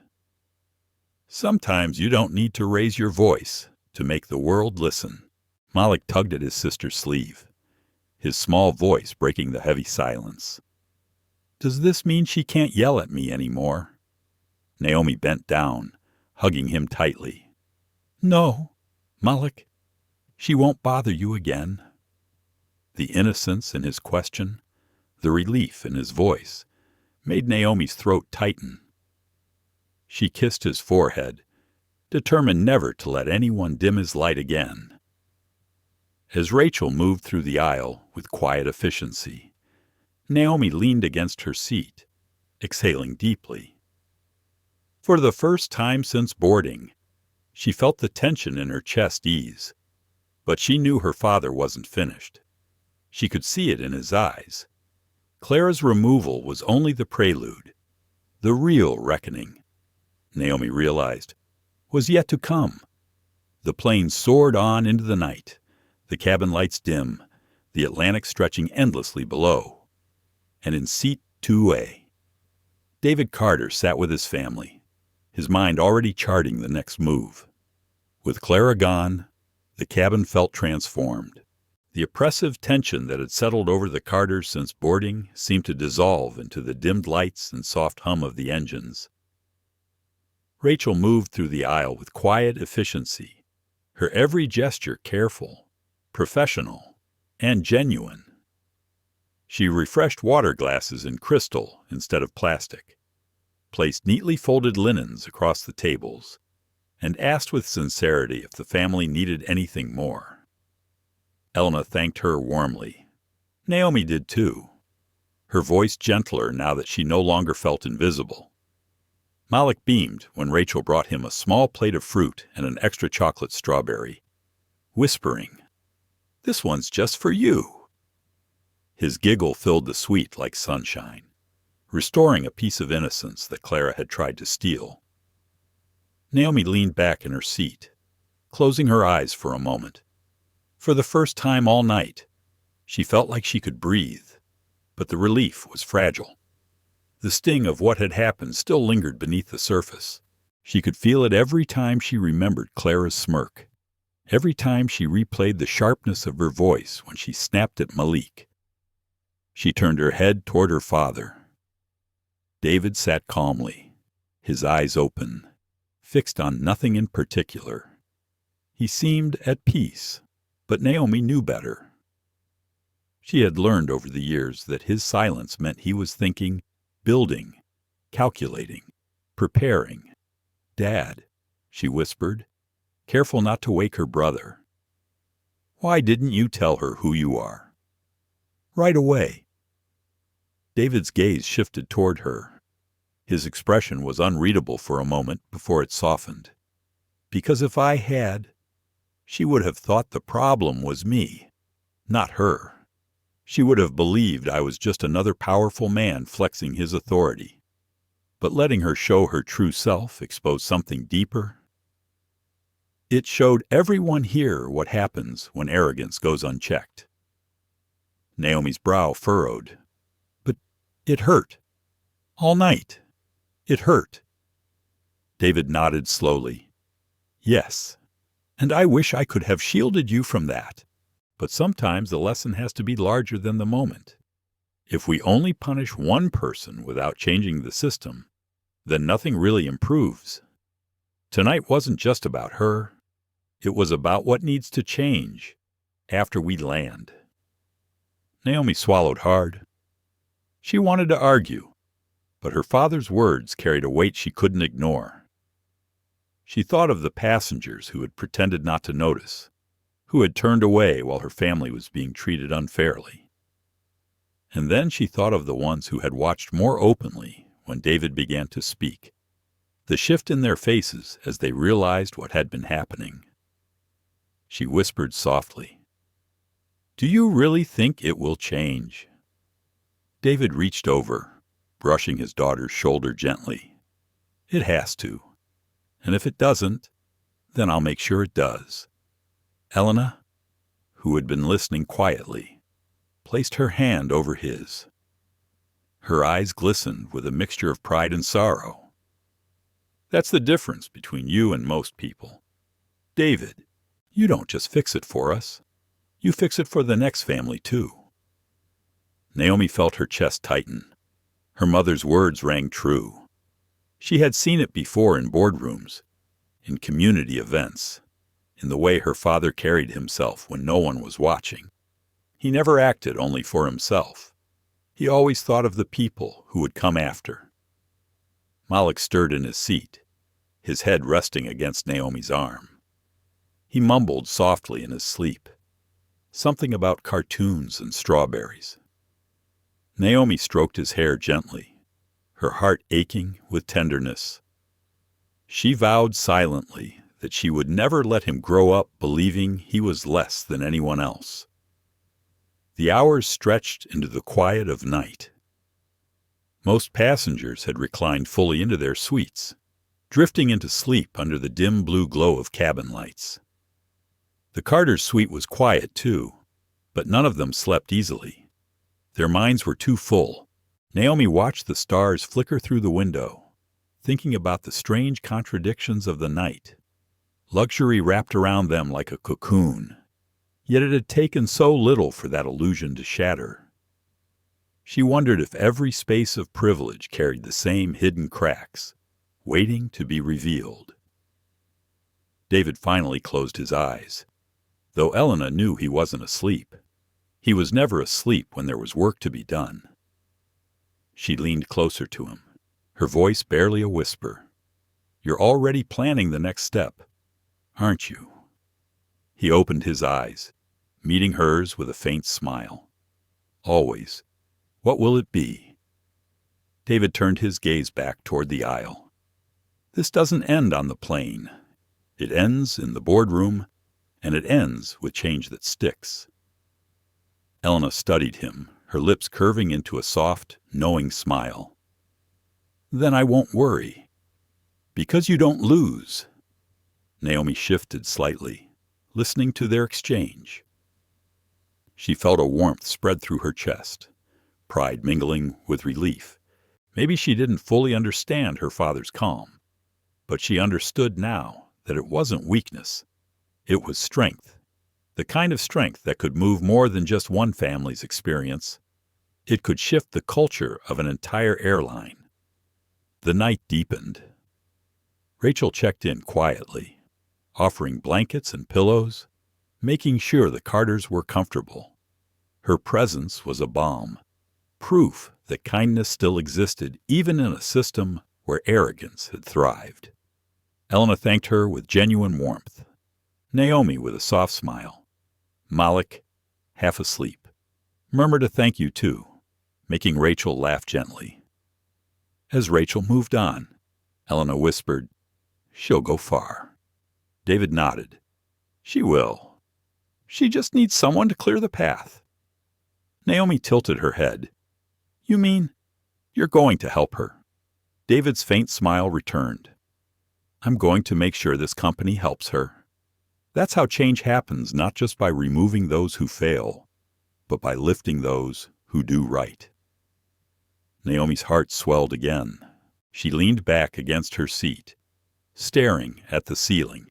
"Sometimes you don't need to raise your voice to make the world listen." Malik tugged at his sister's sleeve, his small voice breaking the heavy silence. "Does this mean she can't yell at me anymore?" Naomi bent down, hugging him tightly. "No, Malik, she won't bother you again." The innocence in his question, the relief in his voice, made Naomi's throat tighten. She kissed his forehead, determined never to let anyone dim his light again. As Rachel moved through the aisle with quiet efficiency, Naomi leaned against her seat, exhaling deeply. For the first time since boarding, she felt the tension in her chest ease, but she knew her father wasn't finished. She could see it in his eyes. Clara's removal was only the prelude. The real reckoning, Naomi realized, was yet to come. The plane soared on into the night, the cabin lights dim, the Atlantic stretching endlessly below. And in seat 2A, David Carter sat with his family, his mind already charting the next move. With Clara gone, the cabin felt transformed. The oppressive tension that had settled over the Carters since boarding seemed to dissolve into the dimmed lights and soft hum of the engines. Rachel moved through the aisle with quiet efficiency, her every gesture careful, professional, and genuine. She refreshed water glasses in crystal instead of plastic, placed neatly folded linens across the tables, and asked with sincerity if the family needed anything more. Elena thanked her warmly. Naomi did too, her voice gentler now that she no longer felt invisible. Malik beamed when Rachel brought him a small plate of fruit and an extra chocolate strawberry, whispering, "This one's just for you." His giggle filled the suite like sunshine, restoring a piece of innocence that Clara had tried to steal. Naomi leaned back in her seat, closing her eyes for a moment. For the first time all night, she felt like she could breathe, but the relief was fragile. The sting of what had happened still lingered beneath the surface. She could feel it every time she remembered Clara's smirk, every time she replayed the sharpness of her voice when she snapped at Malik. She turned her head toward her father. David sat calmly, his eyes open, fixed on nothing in particular. He seemed at peace, but Naomi knew better. She had learned over the years that his silence meant he was thinking, building, calculating, preparing. "Dad," she whispered, careful not to wake her brother. "Why didn't you tell her who you are?" "Right away." David's gaze shifted toward her. His expression was unreadable for a moment before it softened. "Because if I had, she would have thought the problem was me, not her. She would have believed I was just another powerful man flexing his authority. But letting her show her true self exposed something deeper. It showed everyone here what happens when arrogance goes unchecked." Naomi's brow furrowed. "But it hurt. All night. It hurt." David nodded slowly. "Yes, and I wish I could have shielded you from that. But sometimes the lesson has to be larger than the moment. If we only punish one person without changing the system, then nothing really improves. Tonight wasn't just about her. It was about what needs to change after we land." Naomi swallowed hard. She wanted to argue, but her father's words carried a weight she couldn't ignore. She thought of the passengers who had pretended not to notice, who had turned away while her family was being treated unfairly. And then she thought of the ones who had watched more openly when David began to speak, the shift in their faces as they realized what had been happening. She whispered softly, "Do you really think it will change?" David reached over, brushing his daughter's shoulder gently. "It has to. And if it doesn't, then I'll make sure it does." Elena, who had been listening quietly, placed her hand over his. Her eyes glistened with a mixture of pride and sorrow. "That's the difference between you and most people. David, you don't just fix it for us. You fix it for the next family, too." Naomi felt her chest tighten. Her mother's words rang true. She had seen it before in boardrooms, in community events, in the way her father carried himself when no one was watching. He never acted only for himself. He always thought of the people who would come after. Malik stirred in his seat, his head resting against Naomi's arm. He mumbled softly in his sleep, something about cartoons and strawberries. Naomi stroked his hair gently, her heart aching with tenderness. She vowed silently that she would never let him grow up believing he was less than anyone else. The hours stretched into the quiet of night. Most passengers had reclined fully into their suites, drifting into sleep under the dim blue glow of cabin lights. The Carters' suite was quiet, too, but none of them slept easily. Their minds were too full. Naomi watched the stars flicker through the window, thinking about the strange contradictions of the night. Luxury wrapped around them like a cocoon, yet it had taken so little for that illusion to shatter. She wondered if every space of privilege carried the same hidden cracks, waiting to be revealed. David finally closed his eyes, though Elena knew he wasn't asleep. He was never asleep when there was work to be done. She leaned closer to him, her voice barely a whisper. "You're already planning the next step, aren't you?" He opened his eyes, meeting hers with a faint smile. "Always. What will it be?" David turned his gaze back toward the aisle. "This doesn't end on the plane. It ends in the boardroom, and it ends with change that sticks." Elena studied him, her lips curving into a soft, knowing smile. "Then I won't worry. Because you don't lose." Naomi shifted slightly, listening to their exchange. She felt a warmth spread through her chest, pride mingling with relief. Maybe she didn't fully understand her father's calm, but she understood now that it wasn't weakness. It was strength, the kind of strength that could move more than just one family's experience. It could shift the culture of an entire airline. The night deepened. Rachel checked in quietly, offering blankets and pillows, making sure the Carters were comfortable. Her presence was a balm, proof that kindness still existed even in a system where arrogance had thrived. Elena thanked her with genuine warmth. Naomi with a soft smile. Malik, half asleep, murmured a thank you too, making Rachel laugh gently. As Rachel moved on, Elena whispered, "She'll go far." David nodded. "She will. She just needs someone to clear the path." Naomi tilted her head. "You mean you're going to help her?" David's faint smile returned. "I'm going to make sure this company helps her. That's how change happens, not just by removing those who fail, but by lifting those who do right." Naomi's heart swelled again. She leaned back against her seat, staring at the ceiling.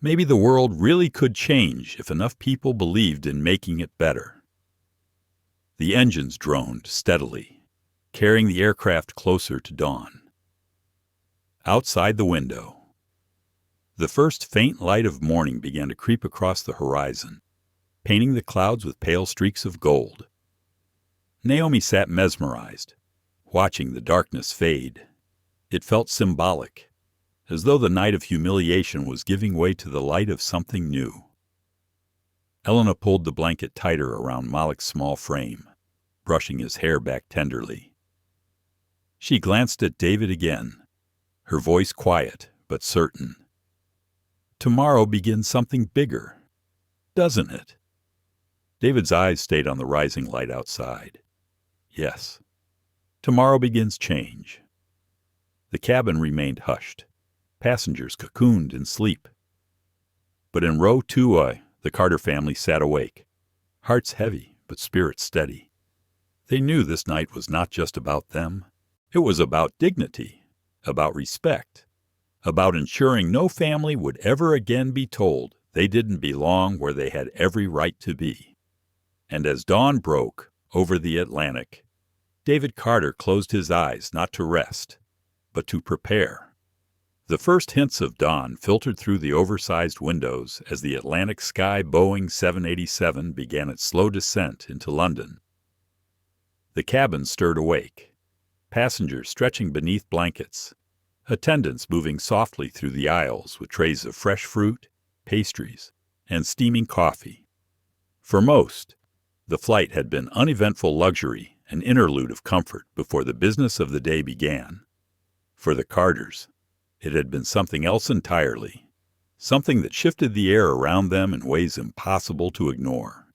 Maybe the world really could change if enough people believed in making it better. The engines droned steadily, carrying the aircraft closer to dawn. Outside the window, the first faint light of morning began to creep across the horizon, painting the clouds with pale streaks of gold. Naomi sat mesmerized, watching the darkness fade. It felt symbolic, as though the night of humiliation was giving way to the light of something new. Elena pulled the blanket tighter around Malik's small frame, brushing his hair back tenderly. She glanced at David again, her voice quiet but certain. Tomorrow begins something bigger, doesn't it? David's eyes stayed on the rising light outside. Yes. Tomorrow begins change. The cabin remained hushed, passengers cocooned in sleep. But in row 2A, the Carter family sat awake, hearts heavy but spirits steady. They knew this night was not just about them. It was about dignity, about respect, about ensuring no family would ever again be told they didn't belong where they had every right to be. And as dawn broke over the Atlantic, David Carter closed his eyes not to rest, but to prepare. The first hints of dawn filtered through the oversized windows as the Atlantic Sky Boeing 787 began its slow descent into London. The cabin stirred awake, passengers stretching beneath blankets, attendants moving softly through the aisles with trays of fresh fruit, pastries, and steaming coffee. For most, the flight had been uneventful luxury, an interlude of comfort before the business of the day began. For the Carters, it had been something else entirely, something that shifted the air around them in ways impossible to ignore.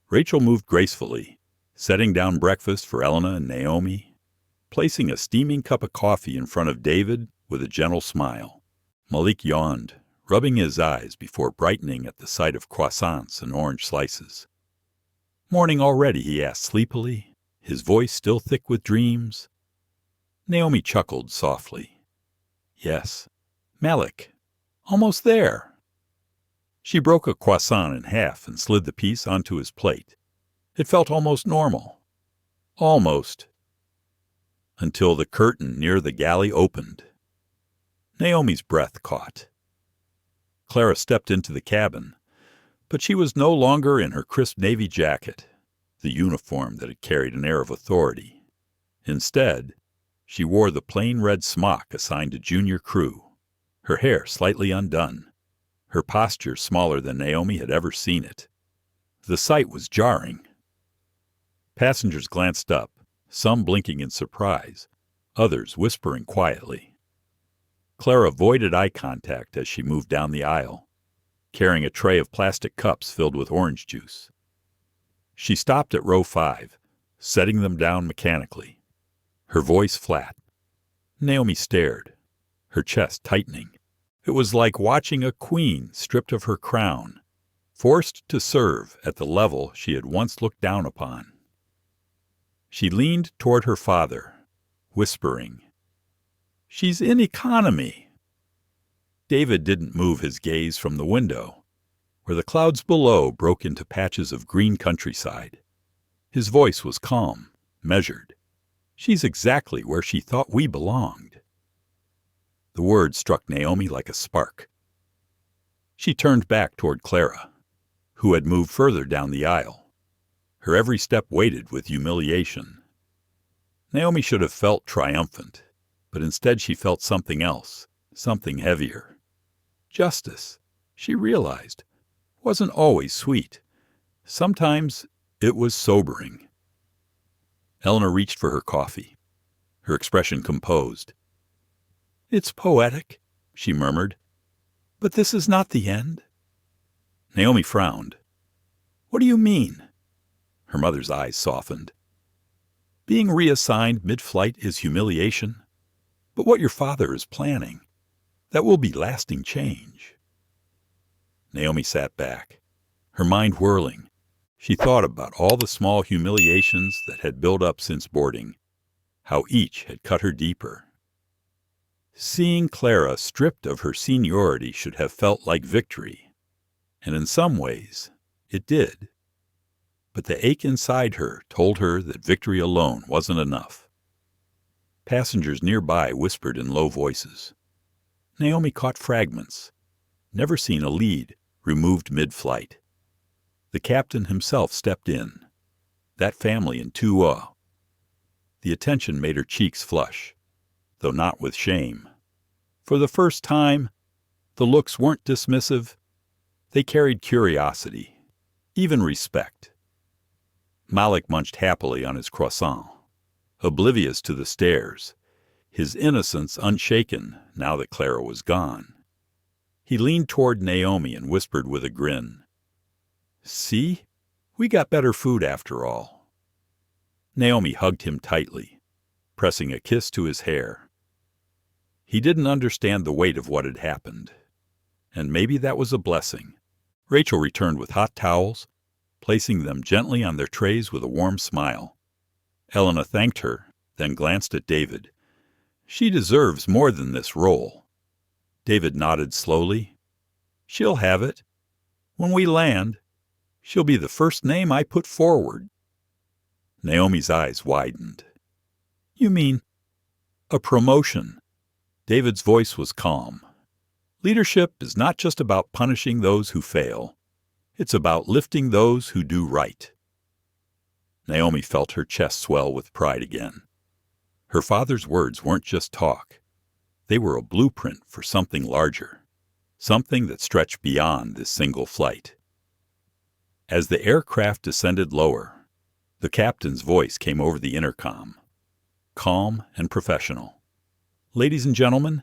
Rachel moved gracefully, setting down breakfast for Elena and Naomi, placing a steaming cup of coffee in front of David with a gentle smile. Malik yawned, rubbing his eyes before brightening at the sight of croissants and orange slices. "Morning already?" he asked sleepily, his voice still thick with dreams. Naomi chuckled softly. "Yes. Malik. Almost there." She broke a croissant in half and slid the piece onto his plate. It felt almost normal. Almost. Until the curtain near the galley opened. Naomi's breath caught. Clara stepped into the cabin, but she was no longer in her crisp navy jacket, the uniform that had carried an air of authority. Instead, she wore the plain red smock assigned to junior crew, her hair slightly undone, her posture smaller than Naomi had ever seen it. The sight was jarring. Passengers glanced up, some blinking in surprise, others whispering quietly. Clara avoided eye contact as she moved down the aisle, carrying a tray of plastic cups filled with orange juice. She stopped at row 5, setting them down mechanically, her voice flat. Naomi stared, her chest tightening. It was like watching a queen stripped of her crown, forced to serve at the level she had once looked down upon. She leaned toward her father, whispering, "She's in economy." David didn't move his gaze from the window, where the clouds below broke into patches of green countryside. His voice was calm, measured. "She's exactly where she thought we belonged." The word struck Naomi like a spark. She turned back toward Clara, who had moved further down the aisle, her every step weighted with humiliation. Naomi should have felt triumphant, but instead she felt something else, something heavier. Justice, she realized, wasn't always sweet. Sometimes it was sobering. Eleanor reached for her coffee, her expression composed. "It's poetic," she murmured, "but this is not the end." Naomi frowned. "What do you mean?" Her mother's eyes softened. "Being reassigned mid-flight is humiliation, but what your father is planning, that will be lasting change." Naomi sat back, her mind whirling. She thought about all the small humiliations that had built up since boarding, how each had cut her deeper. Seeing Clara stripped of her seniority should have felt like victory, and in some ways it did. But the ache inside her told her that victory alone wasn't enough. Passengers nearby whispered in low voices. Naomi caught fragments. Never seen a lead removed mid-flight. The captain himself stepped in. That family in 2A The attention made her cheeks flush, though not with shame. For the first time, the looks weren't dismissive. They carried curiosity, even respect. Malik munched happily on his croissant, oblivious to the stares, his innocence unshaken now that Clara was gone. He leaned toward Naomi and whispered with a grin, "See? We got better food after all." Naomi hugged him tightly, pressing a kiss to his hair. He didn't understand the weight of what had happened, and maybe that was a blessing. Rachel returned with hot towels, placing them gently on their trays with a warm smile. Elena thanked her, then glanced at David. "She deserves more than this role." David nodded slowly. "She'll have it. When we land, she'll be the first name I put forward." Naomi's eyes widened. "You mean a promotion?" David's voice was calm. "Leadership is not just about punishing those who fail. It's about lifting those who do right." Naomi felt her chest swell with pride again. Her father's words weren't just talk. They were a blueprint for something larger, something that stretched beyond this single flight. As the aircraft descended lower, the captain's voice came over the intercom, calm and professional. "Ladies and gentlemen,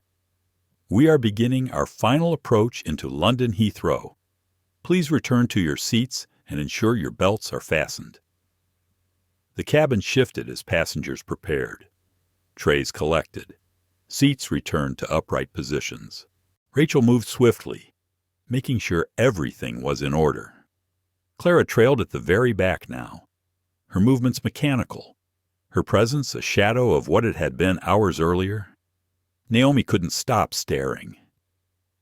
we are beginning our final approach into London Heathrow. Please return to your seats and ensure your belts are fastened." The cabin shifted as passengers prepared. Trays collected. Seats returned to upright positions. Rachel moved swiftly, making sure everything was in order. Clara trailed at the very back now, her movements mechanical, her presence a shadow of what it had been hours earlier. Naomi couldn't stop staring.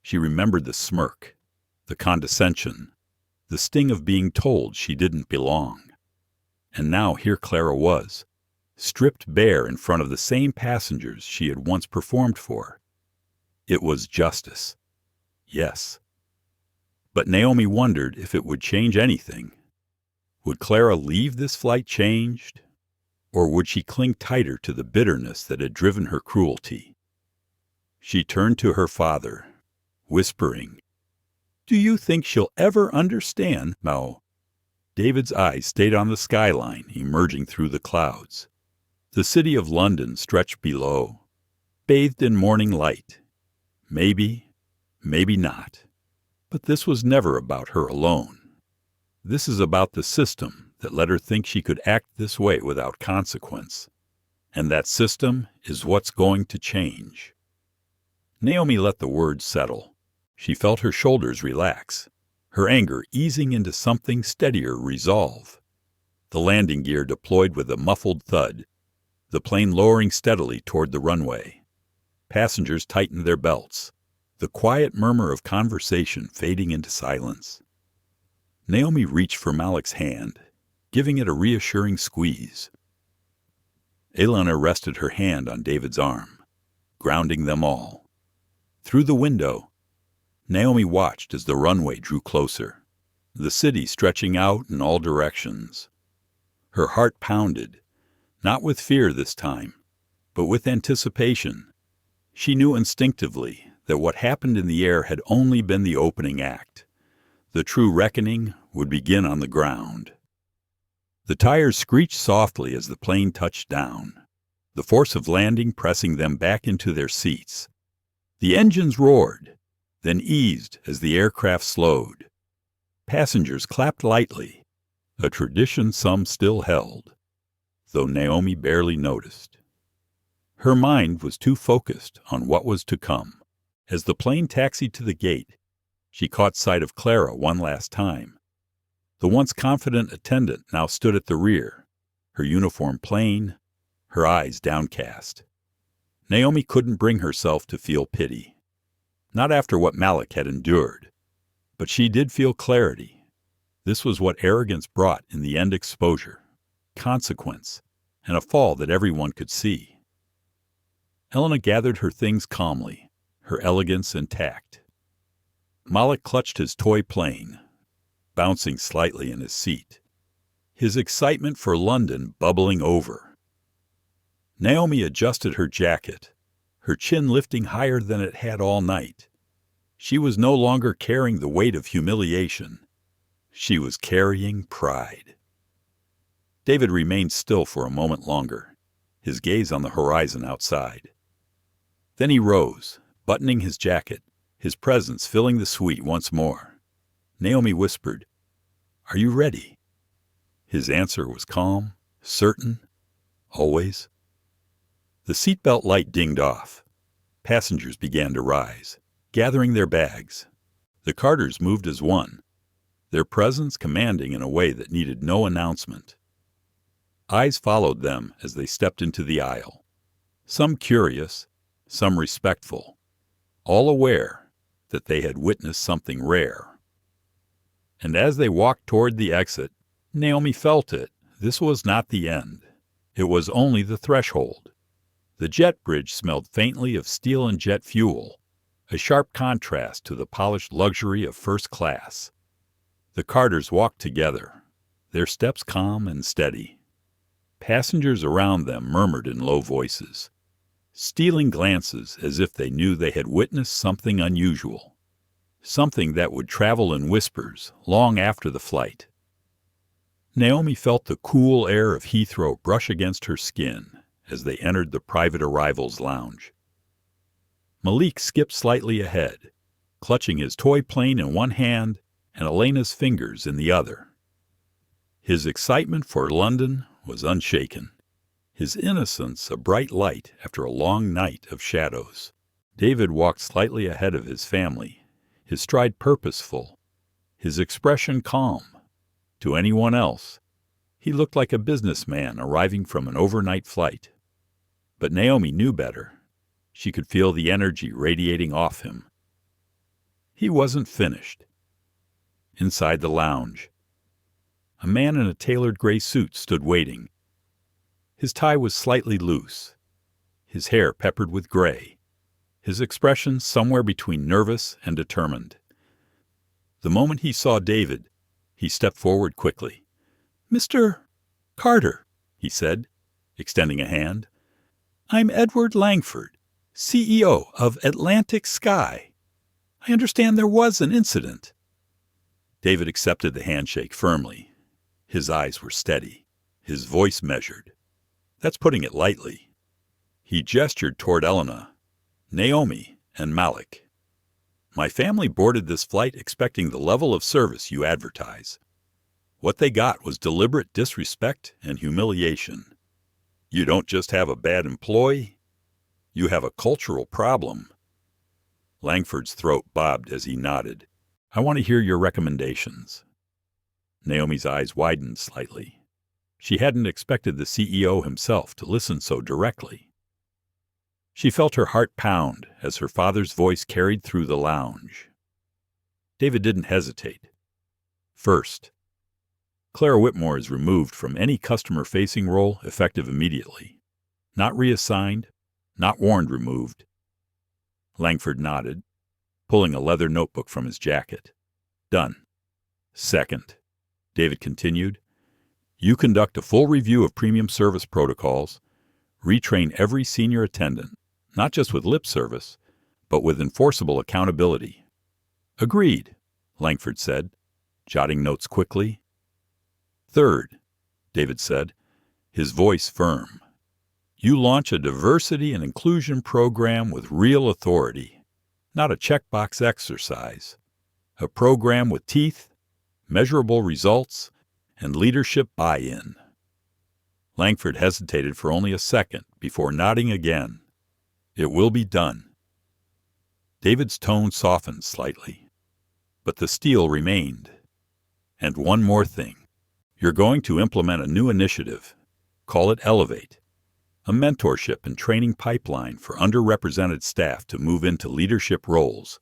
She remembered the smirk, the condescension, the sting of being told she didn't belong. And now here Clara was, stripped bare in front of the same passengers she had once performed for. It was justice. Yes. But Naomi wondered if it would change anything. Would Clara leave this flight changed? Or would she cling tighter to the bitterness that had driven her cruelty? She turned to her father, whispering, "Do you think she'll ever understand?" "No." David's eyes stayed on the skyline emerging through the clouds. The city of London stretched below, bathed in morning light. Maybe, maybe not. But this was never about her alone. This is about the system that let her think she could act this way without consequence. And that system is what's going to change. Naomi let the words settle. She felt her shoulders relax, her anger easing into something steadier resolve. The landing gear deployed with a muffled thud, the plane lowering steadily toward the runway. Passengers tightened their belts, the quiet murmur of conversation fading into silence. Naomi reached for Malik's hand, giving it a reassuring squeeze. Elena rested her hand on David's arm, grounding them all. Through the window, Naomi watched as the runway drew closer, the city stretching out in all directions. Her heart pounded, not with fear this time, but with anticipation. She knew instinctively that what happened in the air had only been the opening act. The true reckoning would begin on the ground. The tires screeched softly as the plane touched down, the force of landing pressing them back into their seats. The engines roared, then eased as the aircraft slowed. Passengers clapped lightly, a tradition some still held, though Naomi barely noticed. Her mind was too focused on what was to come. As the plane taxied to the gate, she caught sight of Clara one last time. The once confident attendant now stood at the rear, her uniform plain, her eyes downcast. Naomi couldn't bring herself to feel pity. Not after what Malik had endured. But she did feel clarity. This was what arrogance brought in the end: exposure, consequence, and a fall that everyone could see. Elena gathered her things calmly, her elegance intact. Malik clutched his toy plane, bouncing slightly in his seat, his excitement for London bubbling over. Naomi adjusted her jacket, her chin lifting higher than it had all night. She was no longer carrying the weight of humiliation. She was carrying pride. David remained still for a moment longer, his gaze on the horizon outside. Then he rose, buttoning his jacket, his presence filling the suite once more. Naomi whispered, "Are you ready?" His answer was calm, certain, always. The seatbelt light dinged off. Passengers began to rise, gathering their bags. The Carters moved as one, their presence commanding in a way that needed no announcement. Eyes followed them as they stepped into the aisle, some curious, some respectful, all aware that they had witnessed something rare. And as they walked toward the exit, Naomi felt it. This was not the end. It was only the threshold. The jet bridge smelled faintly of steel and jet fuel, a sharp contrast to the polished luxury of first class. The Carters walked together, their steps calm and steady. Passengers around them murmured in low voices, stealing glances as if they knew they had witnessed something unusual, something that would travel in whispers long after the flight. Naomi felt the cool air of Heathrow brush against her skin as they entered the private arrivals lounge. Malik skipped slightly ahead, clutching his toy plane in one hand and Elena's fingers in the other. His excitement for London was unshaken, his innocence a bright light after a long night of shadows. David walked slightly ahead of his family, his stride purposeful, his expression calm. To anyone else, he looked like a businessman arriving from an overnight flight. But Naomi knew better. She could feel the energy radiating off him. He wasn't finished. Inside the lounge, a man in a tailored gray suit stood waiting. His tie was slightly loose, his hair peppered with gray, his expression somewhere between nervous and determined. The moment he saw David, he stepped forward quickly. "Mr. Carter," he said, extending a hand. "I'm Edward Langford, CEO of Atlantic Sky. I understand there was an incident." David accepted the handshake firmly. His eyes were steady, his voice measured. That's putting it lightly. He gestured toward Elena, Naomi, and Malik. "My family boarded this flight expecting the level of service you advertise. What they got was deliberate disrespect and humiliation. You don't just have a bad employee, you have a cultural problem." Langford's throat bobbed as he nodded. "I want to hear your recommendations." Naomi's eyes widened slightly. She hadn't expected the CEO himself to listen so directly. She felt her heart pound as her father's voice carried through the lounge. David didn't hesitate. "First, Clara Whitmore is removed from any customer-facing role effective immediately. Not reassigned, not warned removed." Langford nodded, pulling a leather notebook from his jacket. "Done." "Second," David continued, "you conduct a full review of premium service protocols, retrain every senior attendant, not just with lip service, but with enforceable accountability." "Agreed," Langford said, jotting notes quickly. "Third," David said, his voice firm, "you launch a diversity and inclusion program with real authority, not a checkbox exercise. A program with teeth, measurable results, and leadership buy-in." Langford hesitated for only a second before nodding again. "It will be done." David's tone softened slightly, but the steel remained. "And one more thing. You're going to implement a new initiative. Call it Elevate, a mentorship and training pipeline for underrepresented staff to move into leadership roles."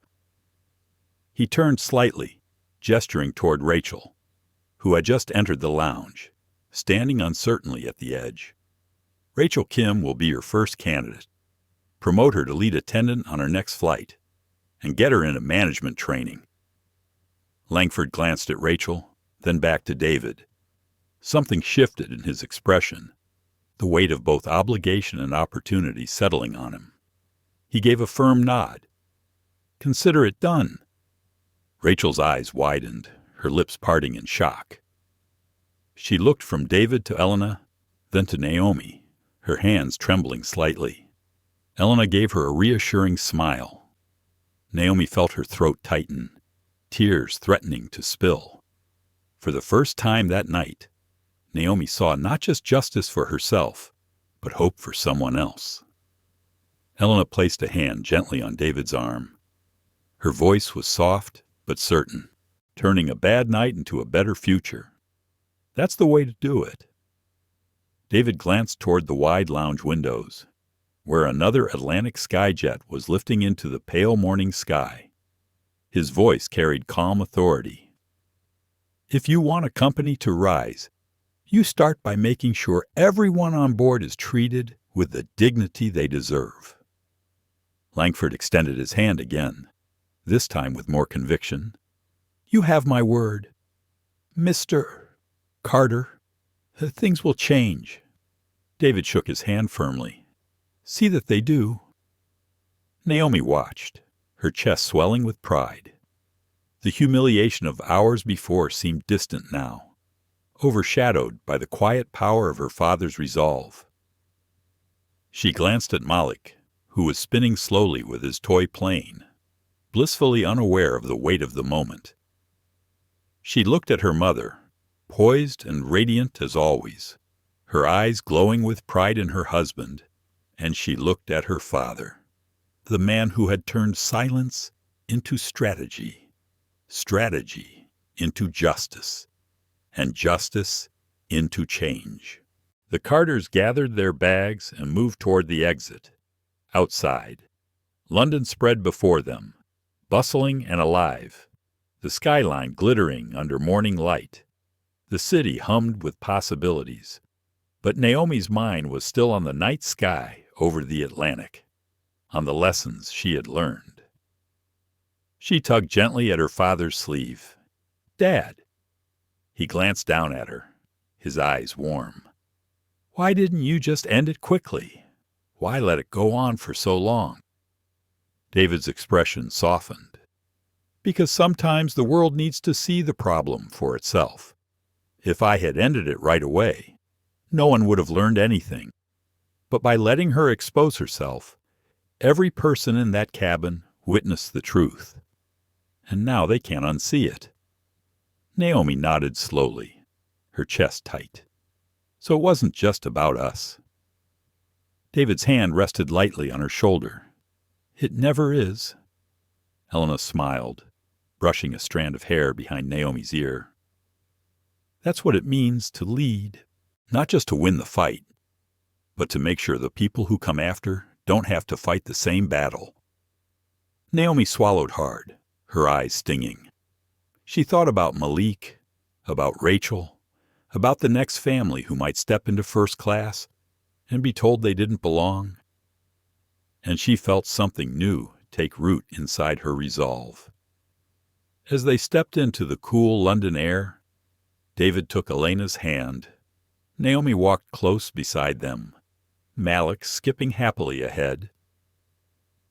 He turned slightly, gesturing toward Rachel, who had just entered the lounge, standing uncertainly at the edge. "Rachel Kim will be your first candidate. Promote her to lead attendant on her next flight, and get her into management training." Langford glanced at Rachel, then back to David. Something shifted in his expression. the weight of both obligation and opportunity settling on him. He gave a firm nod. "Consider it done." Rachel's eyes widened, her lips parting in shock. She looked from David to Elena, then to Naomi, her hands trembling slightly. Elena gave her a reassuring smile. Naomi felt her throat tighten, tears threatening to spill. For the first time that night, Naomi saw not just justice for herself, but hope for someone else. Elena placed a hand gently on David's arm. Her voice was soft but certain, turning a bad night into a better future. That's the way to do it. David glanced toward the wide lounge windows, where another Atlantic skyjet was lifting into the pale morning sky. His voice carried calm authority. "If you want a company to rise, you start by making sure everyone on board is treated with the dignity they deserve." Langford extended his hand again, this time with more conviction. "You have my word. Mr. Carter, things will change." David shook his hand firmly. "See that they do." Naomi watched, her chest swelling with pride. The humiliation of hours before seemed distant now, overshadowed by the quiet power of her father's resolve. She glanced at Malik, who was spinning slowly with his toy plane, blissfully unaware of the weight of the moment. She looked at her mother, poised and radiant as always, her eyes glowing with pride in her husband, and she looked at her father, the man who had turned silence into strategy, strategy into justice, and justice into change. The Carters gathered their bags and moved toward the exit. Outside, London spread before them, bustling and alive, the skyline glittering under morning light. The city hummed with possibilities, but Naomi's mind was still on the night sky over the Atlantic, on the lessons she had learned. She tugged gently at her father's sleeve. "Dad." He glanced down at her, his eyes warm. "Why didn't you just end it quickly? Why let it go on for so long?" David's expression softened. "Because sometimes the world needs to see the problem for itself. If I had ended it right away, no one would have learned anything. But by letting her expose herself, every person in that cabin witnessed the truth. And now they can't unsee it." Naomi nodded slowly, her chest tight. "So it wasn't just about us." David's hand rested lightly on her shoulder. "It never is." Helena smiled, brushing a strand of hair behind Naomi's ear. "That's what it means to lead, not just to win the fight, but to make sure the people who come after don't have to fight the same battle." Naomi swallowed hard, her eyes stinging. She thought about Malik, about Rachel, about the next family who might step into first class and be told they didn't belong. And she felt something new take root inside her resolve. As they stepped into the cool London air, David took Elena's hand. Naomi walked close beside them, Malik skipping happily ahead.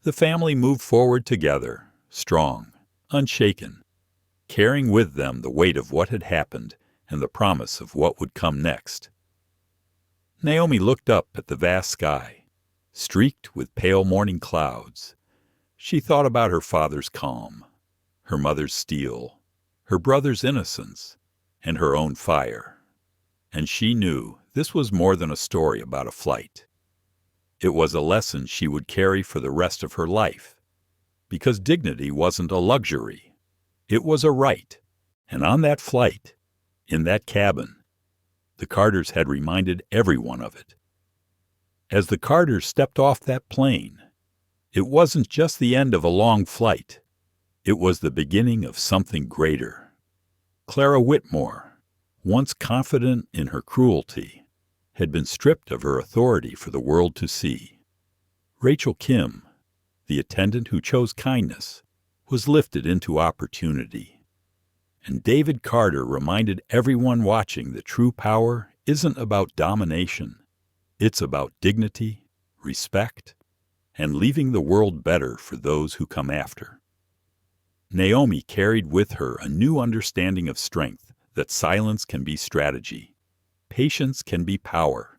The family moved forward together, strong, unshaken, carrying with them the weight of what had happened and the promise of what would come next. Naomi looked up at the vast sky, streaked with pale morning clouds. She thought about her father's calm, her mother's steel, her brother's innocence, and her own fire. And she knew this was more than a story about a flight. It was a lesson she would carry for the rest of her life, because dignity wasn't a luxury. It was a right, and on that flight, in that cabin, the Carters had reminded everyone of it. As the Carters stepped off that plane, it wasn't just the end of a long flight. It was the beginning of something greater. Clara Whitmore, once confident in her cruelty, had been stripped of her authority for the world to see. Rachel Kim, the attendant who chose kindness, was lifted into opportunity. And David Carter reminded everyone watching that true power isn't about domination. It's about dignity, respect, and leaving the world better for those who come after. Naomi carried with her a new understanding of strength, that silence can be strategy, patience can be power,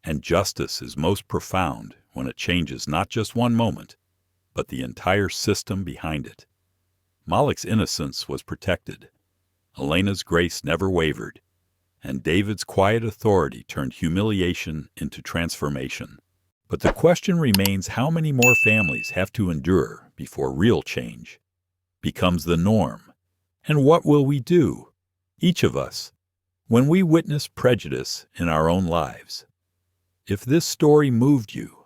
and justice is most profound when it changes not just one moment, but the entire system behind it. Malak's innocence was protected, Elena's grace never wavered, and David's quiet authority turned humiliation into transformation. But the question remains, how many more families have to endure before real change becomes the norm? And what will we do, each of us, when we witness prejudice in our own lives? If this story moved you,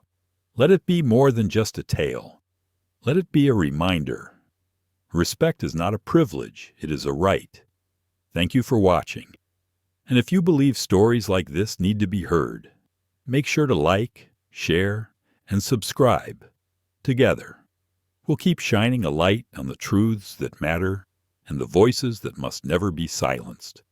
let it be more than just a tale. Let it be a reminder. Respect is not a privilege, it is a right. Thank you for watching. And if you believe stories like this need to be heard, make sure to like, share, and subscribe. Together, we'll keep shining a light on the truths that matter and the voices that must never be silenced.